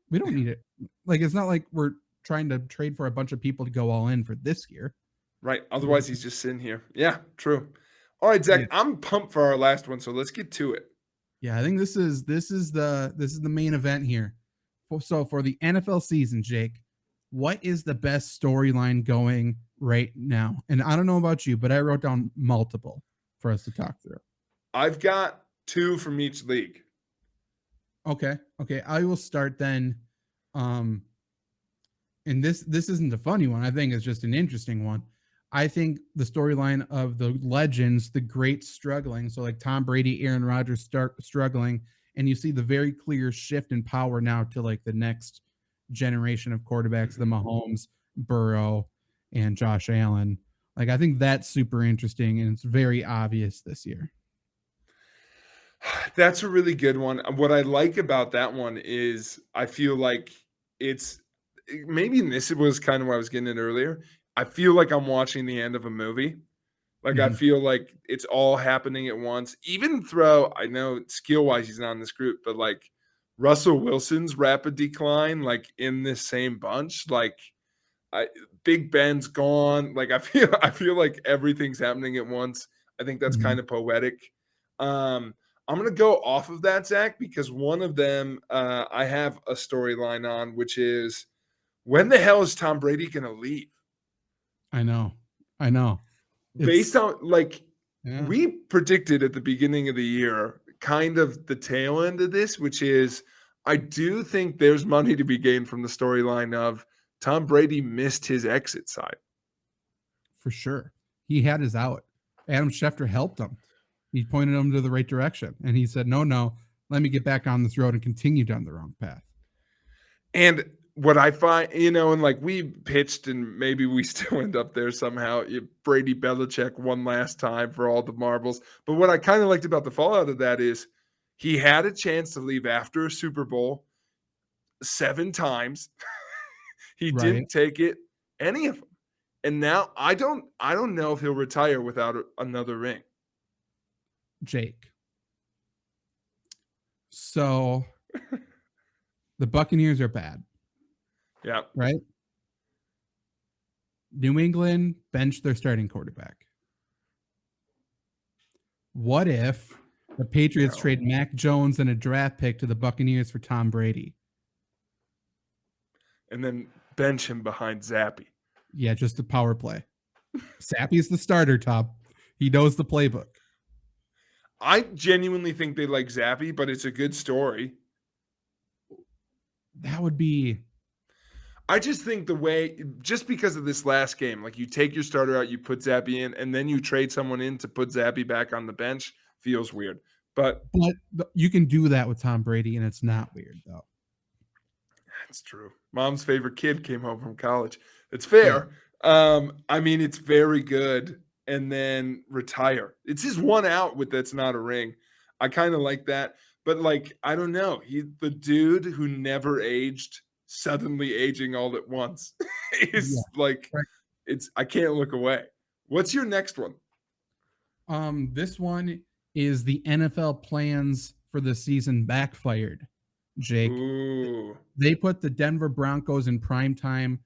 We don't need it. Like, it's not like we're trying to trade for a bunch of people to go all in for this year. Right. Otherwise, he's just sitting here. Yeah, true. All right, Zach, I'm pumped for our last one, so let's get to it. Yeah, I think this is the main event here. So for the NFL season, Jake, what is the best storyline going right now? And I don't know about you, but I wrote down multiple for us to talk through. I've got two from each league. Okay. I will start then. And this isn't a funny one. I think it's just an interesting one. I think the storyline of the legends, the greats struggling. So like Tom Brady, Aaron Rodgers start struggling, and you see the very clear shift in power now to like the next generation of quarterbacks, the Mahomes, Burrow, and Josh Allen. Like I think that's super interesting, and it's very obvious this year. That's a really good one. What I like about that one is I feel like it's maybe this was kind of what I was getting at earlier. I feel like I'm watching the end of a movie. Like I feel like it's all happening at once. Even I know skill-wise he's not in this group, but like Russell Wilson's rapid decline, like in this same bunch, like Big Ben's gone. Like I feel like everything's happening at once. I think that's kind of poetic. I'm going to go off of that, Zach, because one of them I have a storyline on, which is when the hell is Tom Brady going to leave? I know. Based on we predicted at the beginning of the year, kind of the tail end of this, which is I do think there's money to be gained from the storyline of Tom Brady missed his exit side. For sure. He had his out. Adam Schefter helped him. He pointed him to the right direction. And he said, no, let me get back on this road and continue down the wrong path. And what I find, and like we pitched and maybe we still end up there somehow, Brady Belichick one last time for all the marbles. But what I kind of liked about the fallout of that is he had a chance to leave after a Super Bowl 7 times. He didn't take it, any of them. And now I don't know if he'll retire without another ring. Jake. So the Buccaneers are bad. Yeah. Right? New England benched their starting quarterback. What if the Patriots trade Mac Jones and a draft pick to the Buccaneers for Tom Brady? And then bench him behind Zappy. Yeah, just a power play. Zappy's the starter, Tom. He knows the playbook. I genuinely think they like Zappy, but it's a good story. That would be... I just think just because of this last game, like you take your starter out, you put Zappy in, and then you trade someone in to put Zappy back on the bench, feels weird. But you can do that with Tom Brady, and it's not weird, though. That's true. Mom's favorite kid came home from college. It's fair. Yeah. I mean, it's very good. And then retire. It's his one out with that's not a ring. I kind of like that. But, like, I don't know. The dude who never aged, suddenly aging all at once is I can't look away. What's your next one? This one is the NFL plans for the season backfired, Jake. Ooh. They put the Denver Broncos in prime time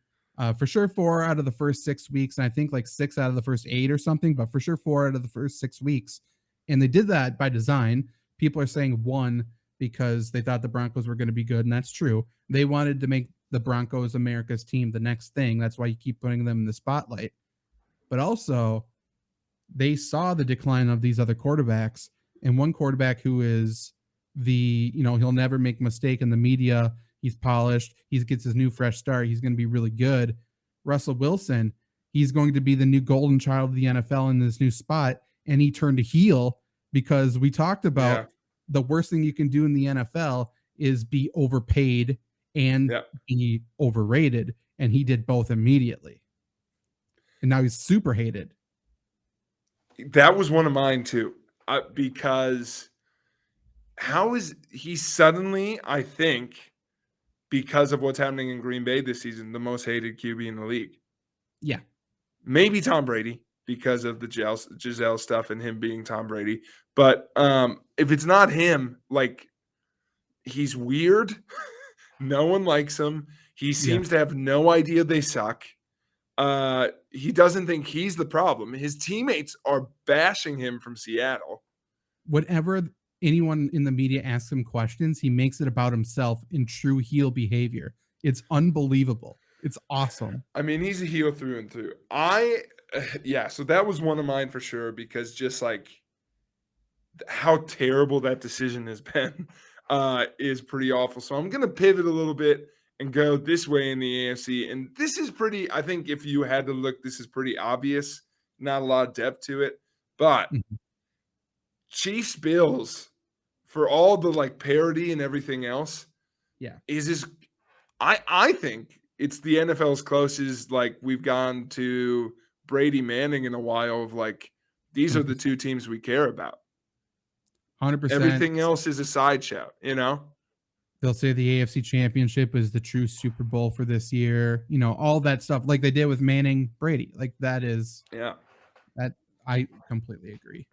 for sure 4 out of the first 6 weeks. And I think like 6 out of the first 8 or something, but for sure 4 out of the first 6 weeks. And they did that by design. People are saying 1 because they thought the Broncos were going to be good. And that's true. They wanted to make the Broncos America's team the next thing. That's why you keep putting them in the spotlight. But also, they saw the decline of these other quarterbacks. And one quarterback who is he'll never make a mistake in the media. He's polished. He gets his new fresh start. He's going to be really good. Russell Wilson, he's going to be the new golden child of the NFL in this new spot. And he turned a heel because we talked about the worst thing you can do in the NFL is be overpaid and be overrated. And he did both immediately. And now he's super hated. That was one of mine too. Because how is he suddenly, I think, because of what's happening in Green Bay this season, the most hated QB in the league? Yeah. Maybe Tom Brady because of the Giselle stuff and him being Tom Brady. But if it's not him, like, he's weird. No one likes him. He seems to have no idea they suck. He doesn't think he's the problem. His teammates are bashing him from Seattle. Whenever anyone in the media asks him questions, he makes it about himself in true heel behavior. It's unbelievable. It's awesome. I mean, he's a heel through and through. So that was one of mine for sure, because just like how terrible that decision has been is pretty awful. So I'm going to pivot a little bit and go this way in the AFC. And this is pretty, I think if you had to look, this is pretty obvious. Not a lot of depth to it. But Chiefs Bills, for all the like parody and everything else, I think it's the NFL's closest like we've gone to Brady Manning in a while of like these are the two teams we care about. 100%. Everything else is a sideshow, you know? They'll say the AFC Championship is the true Super Bowl for this year. You know, all that stuff like they did with Manning Brady. Like that is that I completely agree.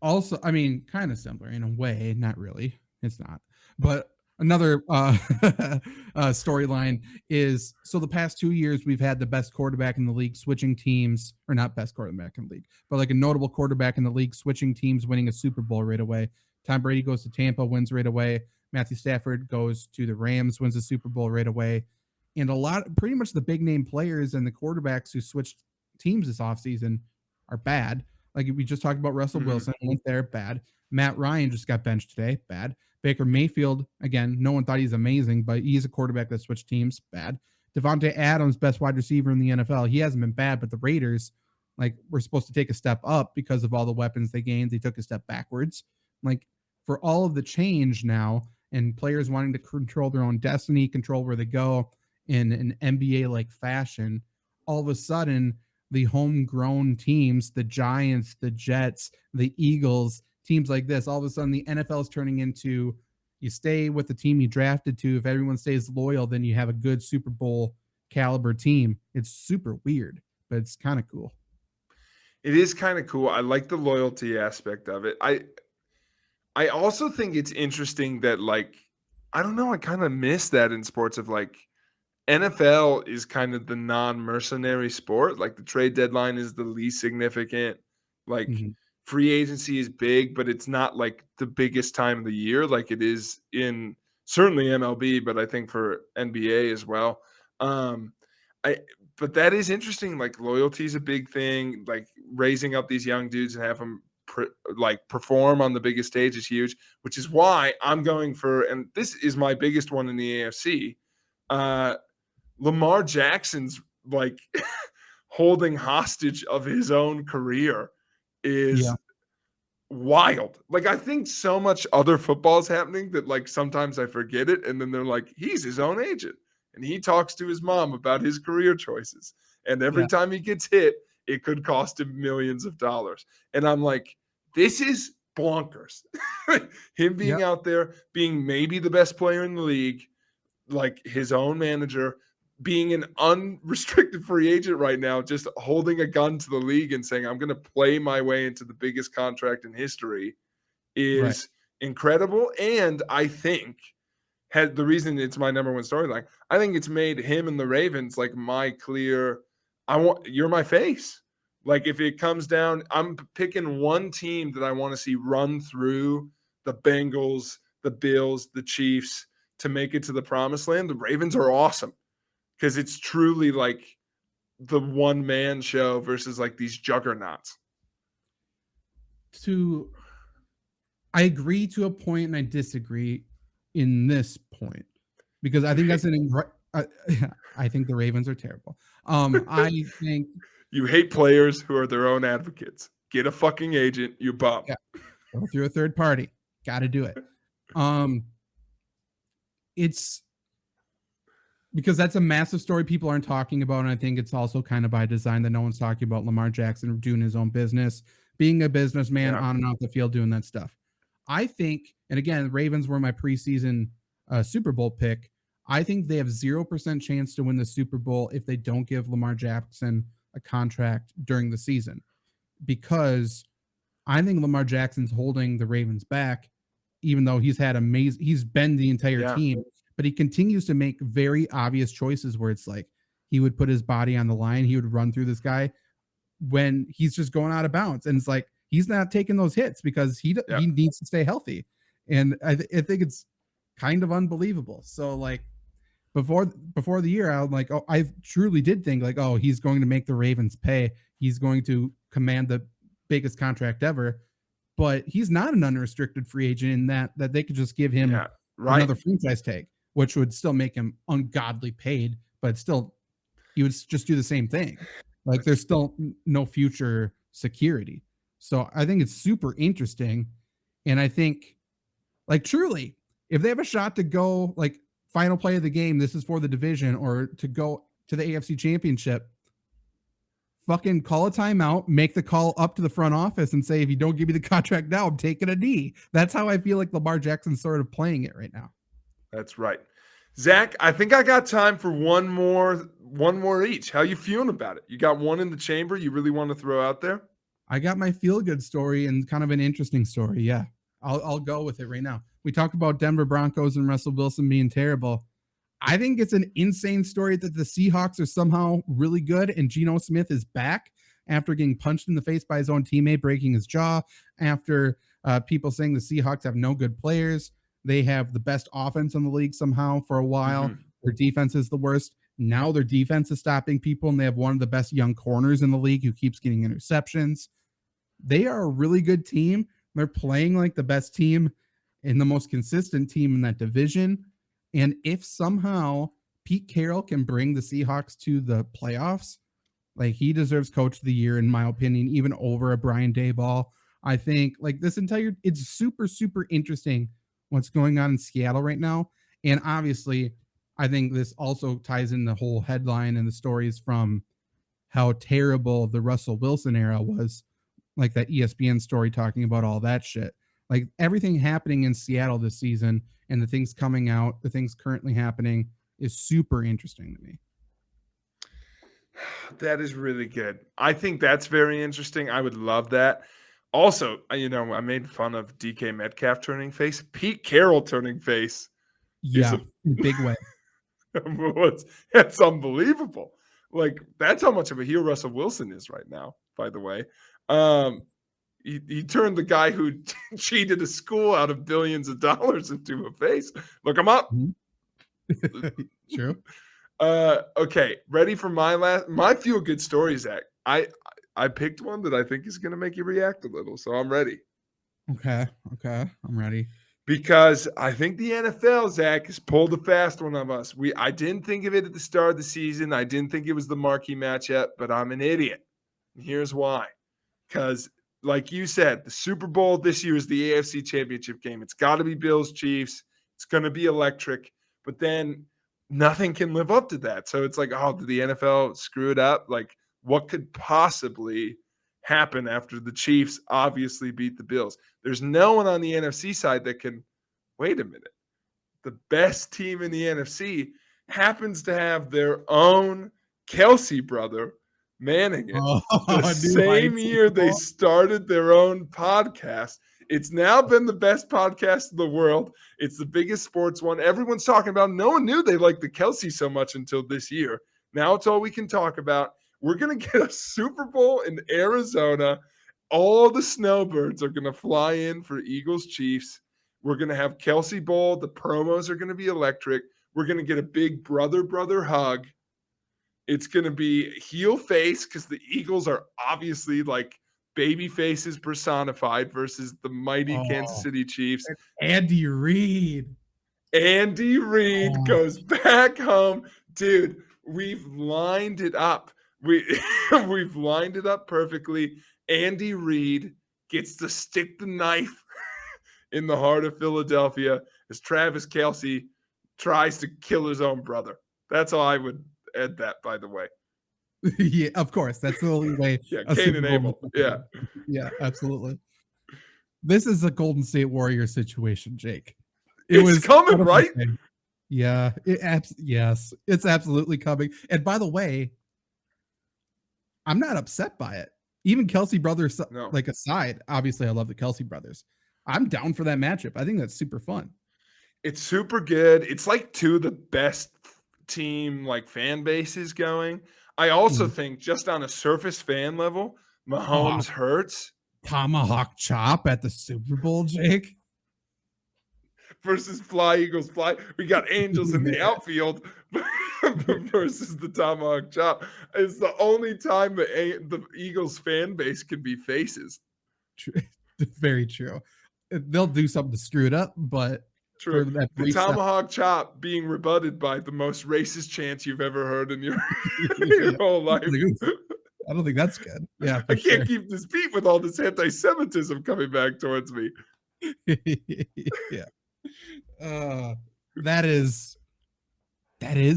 Also, I mean, kind of similar in a way, not really. It's not. But another storyline is, so the past 2 years we've had the best quarterback in the league switching teams, or not best quarterback in the league, but like a notable quarterback in the league switching teams, winning a Super Bowl right away. Tom Brady goes to Tampa, wins right away. Matthew Stafford goes to the Rams, wins the Super Bowl right away. And pretty much the big name players and the quarterbacks who switched teams this offseason are bad. Like we just talked about Russell Wilson, went there, bad. Matt Ryan just got benched today, bad. Baker Mayfield, again, no one thought he's amazing, but he's a quarterback that switched teams, bad. Devontae Adams, best wide receiver in the NFL. He hasn't been bad, but the Raiders, like, were supposed to take a step up because of all the weapons they gained. They took a step backwards. Like, for all of the change now and players wanting to control their own destiny, control where they go in an NBA-like fashion, all of a sudden, the homegrown teams, the Giants, the Jets, the Eagles, teams like this, all of a sudden the NFL is turning into, you stay with the team you drafted to. If everyone stays loyal, then you have a good Super Bowl caliber team. It's super weird, but it's kind of cool. It is kind of cool. I like the loyalty aspect of it. I also think it's interesting that, like, I don't know, I kind of miss that in sports of, like, NFL is kind of the non-mercenary sport. Like, the trade deadline is the least significant. Like, Mhm. free agency is big, but it's not like the biggest time of the year like it is in certainly MLB, but I think for NBA as well. Um, I but that is interesting. Like, loyalty is a big thing. Like, raising up these young dudes and have them perform on the biggest stage is huge. Which is why I'm going for, and this is my biggest one in the AFC. Uh, Lamar Jackson's, like, holding hostage of his own career Yeah. is wild. Like, I think so much other football is happening that, like, sometimes I forget it, and then they're like, he's his own agent, and he talks to his mom about his career choices, and every Yeah. time he gets hit, it could cost him millions of dollars. And I'm like, this is bonkers. Him being Yep. out there, being maybe the best player in the league, like his own manager, being an unrestricted free agent right now, just holding a gun to the league and saying, I'm going to play my way into the biggest contract in history Right. is incredible. And I think had the reason it's my number one storyline, I think it's made him and the Ravens like my clear, you're my face. Like, if it comes down, I'm picking one team that I want to see run through the Bengals, the Bills, the Chiefs to make it to the promised land. The Ravens are awesome because it's truly like the one man show versus like these juggernauts. I agree to a point, and I disagree in this point because I think that's I think the Ravens are terrible. I think You hate players who are their own advocates. Get a fucking agent, you bum. Yeah. Go through a third party. Got to do it. It's because that's a massive story people aren't talking about, and I think it's also kind of by design that no one's talking about Lamar Jackson doing his own business, being a businessman on and off the field, doing that stuff. I think, and again, Ravens were my preseason Super Bowl pick. I think they have 0% chance to win the Super Bowl if they don't give Lamar Jackson a contract during the season, because I think Lamar Jackson's holding the Ravens back, even though he's been the entire team, but he continues to make very obvious choices where it's like he would put his body on the line. He would run through this guy when he's just going out of bounds. And it's like, he's not taking those hits because he needs to stay healthy. And I think it's kind of unbelievable. So, like, before the year, I'm like, oh, I truly did think like, oh, he's going to make the Ravens pay. He's going to command the biggest contract ever. But he's not an unrestricted free agent in that they could just give him another franchise tag, which would still make him ungodly paid, but still he would just do the same thing. Like, there's still no future security. So I think it's super interesting. And I think, like, truly, if they have a shot to go like final play of the game, this is for the division, or to go to the AFC Championship, fucking call a timeout, make the call up to the front office and say, if you don't give me the contract now, I'm taking a knee. That's how I feel like Lamar Jackson's sort of playing it right now. That's right. Zach, I think I got time for one more each. How you feeling about it? You got one in the chamber you really want to throw out there? I got my feel-good story and kind of an interesting story. Yeah, I'll go with it right now. We talked about Denver Broncos and Russell Wilson being terrible. I think it's an insane story that the Seahawks are somehow really good and Geno Smith is back after getting punched in the face by his own teammate, breaking his jaw, after people saying the Seahawks have no good players. They have the best offense in the league somehow for a while. Their defense is the worst. Now their defense is stopping people, and they have one of the best young corners in the league who keeps getting interceptions. They are a really good team. They're playing like the best team and the most consistent team in that division. And if somehow Pete Carroll can bring the Seahawks to the playoffs, like, he deserves Coach of the Year, in my opinion, even over a Brian Daboll. I think, like, it's super, super interesting what's going on in Seattle right now. And obviously, I think this also ties in the whole headline and the stories from how terrible the Russell Wilson era was, like that ESPN story talking about all that shit. Like, everything happening in Seattle this season and the things coming out, the things currently happening, is super interesting to me. That is really good. I think that's very interesting. I would love that. Also, I made fun of DK Metcalf turning face. Pete Carroll turning face is Yeah, in a big way. that's unbelievable. Like, that's how much of a heel Russell Wilson is right now, by the way. He turned the guy who cheated a school out of billions of dollars into a face. Look him up. Mhm. True. Okay, ready for my feel good story, Zach. I picked one that I think is going to make you react a little, so I'm ready. Okay. I'm ready. Because I think the NFL, Zach, has pulled a fast one of us. I didn't think of it at the start of the season. I didn't think it was the marquee matchup, but I'm an idiot. And here's why. Because, like you said, the Super Bowl this year is the AFC Championship game. It's got to be Bills Chiefs. It's going to be electric. But then nothing can live up to that. So it's like, oh, did the NFL screw it up? Like, what could possibly happen after the Chiefs obviously beat the Bills? There's no one on the NFC side that can, wait a minute. The best team in the NFC happens to have their own Kelsey brother manning it. The same year they started their own podcast. It's now been the best podcast in the world. It's the biggest sports one. Everyone's talking about. No one knew they liked the Kelsey so much until this year. Now it's all we can talk about. We're going to get a Super Bowl in Arizona. All the snowbirds are going to fly in for Eagles Chiefs. We're going to have Kelsey Bowl. The promos are going to be electric. We're going to get a big brother hug. It's going to be heel face because the Eagles are obviously like baby faces personified versus the mighty Kansas City Chiefs. Andy Reid. Andy Reid goes back home. Dude, we've lined it up. We've lined it up perfectly. Andy Reid gets to stick the knife in the heart of Philadelphia as Travis Kelce tries to kill his own brother. That's how I would add that, by the way. Yeah, of course. That's the only way. Yeah, Cain and Abel. Yeah, absolutely. This is a Golden State Warriors situation, Jake. It's coming, right? Yeah, yes, it's absolutely coming. And by the way, I'm not upset by it. Even Kelce brothers, like aside, obviously I love the Kelce brothers. I'm down for that matchup. I think that's super fun. It's super good. It's like two of the best team like fan bases going. I also think just on a surface fan level, Mahomes hurts. Tomahawk chop at the Super Bowl, Jake. Versus Fly Eagles Fly. We got Angels in the outfield versus the Tomahawk chop. It's the only time the Eagles fan base can be faces. Very true. They'll do something to screw it up, but true. The Tomahawk chop being rebutted by the most racist chants you've ever heard in your whole life. I don't think that's good. Yeah, I can't keep this beat with all this anti-Semitism coming back towards me. Yeah. That is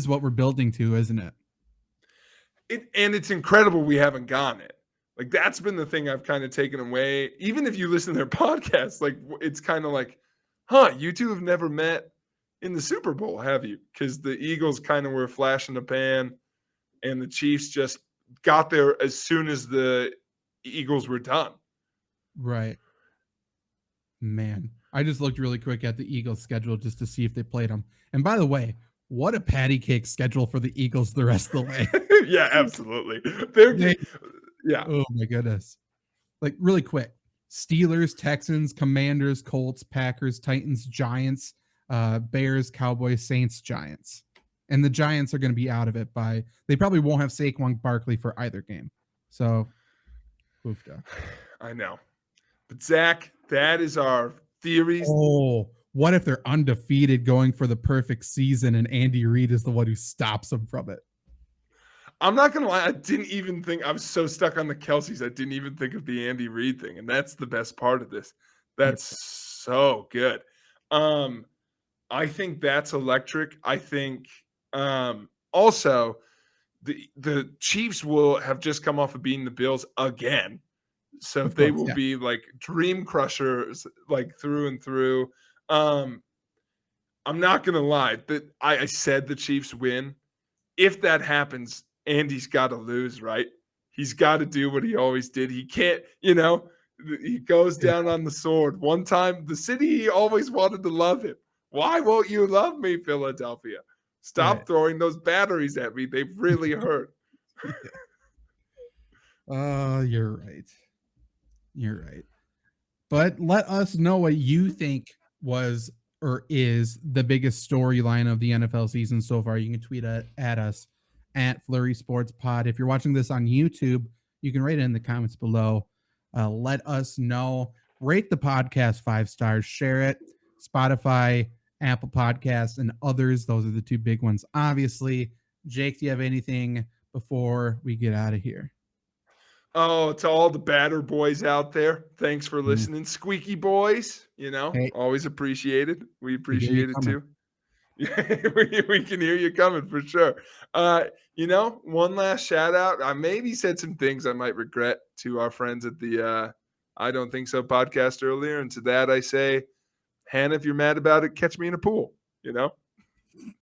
what we're building to, isn't it? And it's incredible we haven't gotten it. Like, that's been the thing I've kind of taken away. Even if you listen to their podcast, like, it's kind of like, you two have never met in the Super Bowl, have you? Because the Eagles kind of were a flash in the pan, and the Chiefs just got there as soon as the Eagles were done. Right. Man, I just looked really quick at the Eagles schedule just to see if they played them. And by the way, what a patty cake schedule for the Eagles the rest of the way. Yeah, absolutely. Yeah. Oh my goodness. Like, really quick. Steelers, Texans, Commanders, Colts, Packers, Titans, Giants, Bears, Cowboys, Saints, Giants. And the Giants are going to be out of it they probably won't have Saquon Barkley for either game. So, oofda. I know. But Zach, that is our theories. Oh, what if they're undefeated going for the perfect season and Andy Reid is the one who stops them from it? I'm not going to lie. I didn't even think. I was so stuck on the Kelce's. I didn't even think of the Andy Reid thing. And that's the best part of this. That's so good. I think that's electric. I think also the Chiefs will have just come off of beating the Bills again. So they will be like dream crushers, like through and through. I'm not going to lie. I said the Chiefs win. If that happens, and he's got to lose, right? He's got to do what he always did. He can't, he goes down on the sword. One time, the city he always wanted to love him. Why won't you love me, Philadelphia? Stop throwing those batteries at me. They've really hurt. You're right. You're right. But let us know what you think was or is the biggest storyline of the NFL season so far. You can tweet at us at FlurrySports Pod. If you're watching this on YouTube, you can write it in the comments below. Let us know. Rate the podcast 5 stars. Share it. Spotify, Apple Podcasts, and others. Those are the 2 big ones. Obviously, Jake, do you have anything before we get out of here? Oh, to all the batter boys out there, thanks for listening. Squeaky boys, always appreciated. We appreciate it too. we can hear you coming for sure. One last shout out. I maybe said some things I might regret to our friends at the I Don't Think So podcast earlier. And to that I say, Hannah, if you're mad about it, catch me in a pool,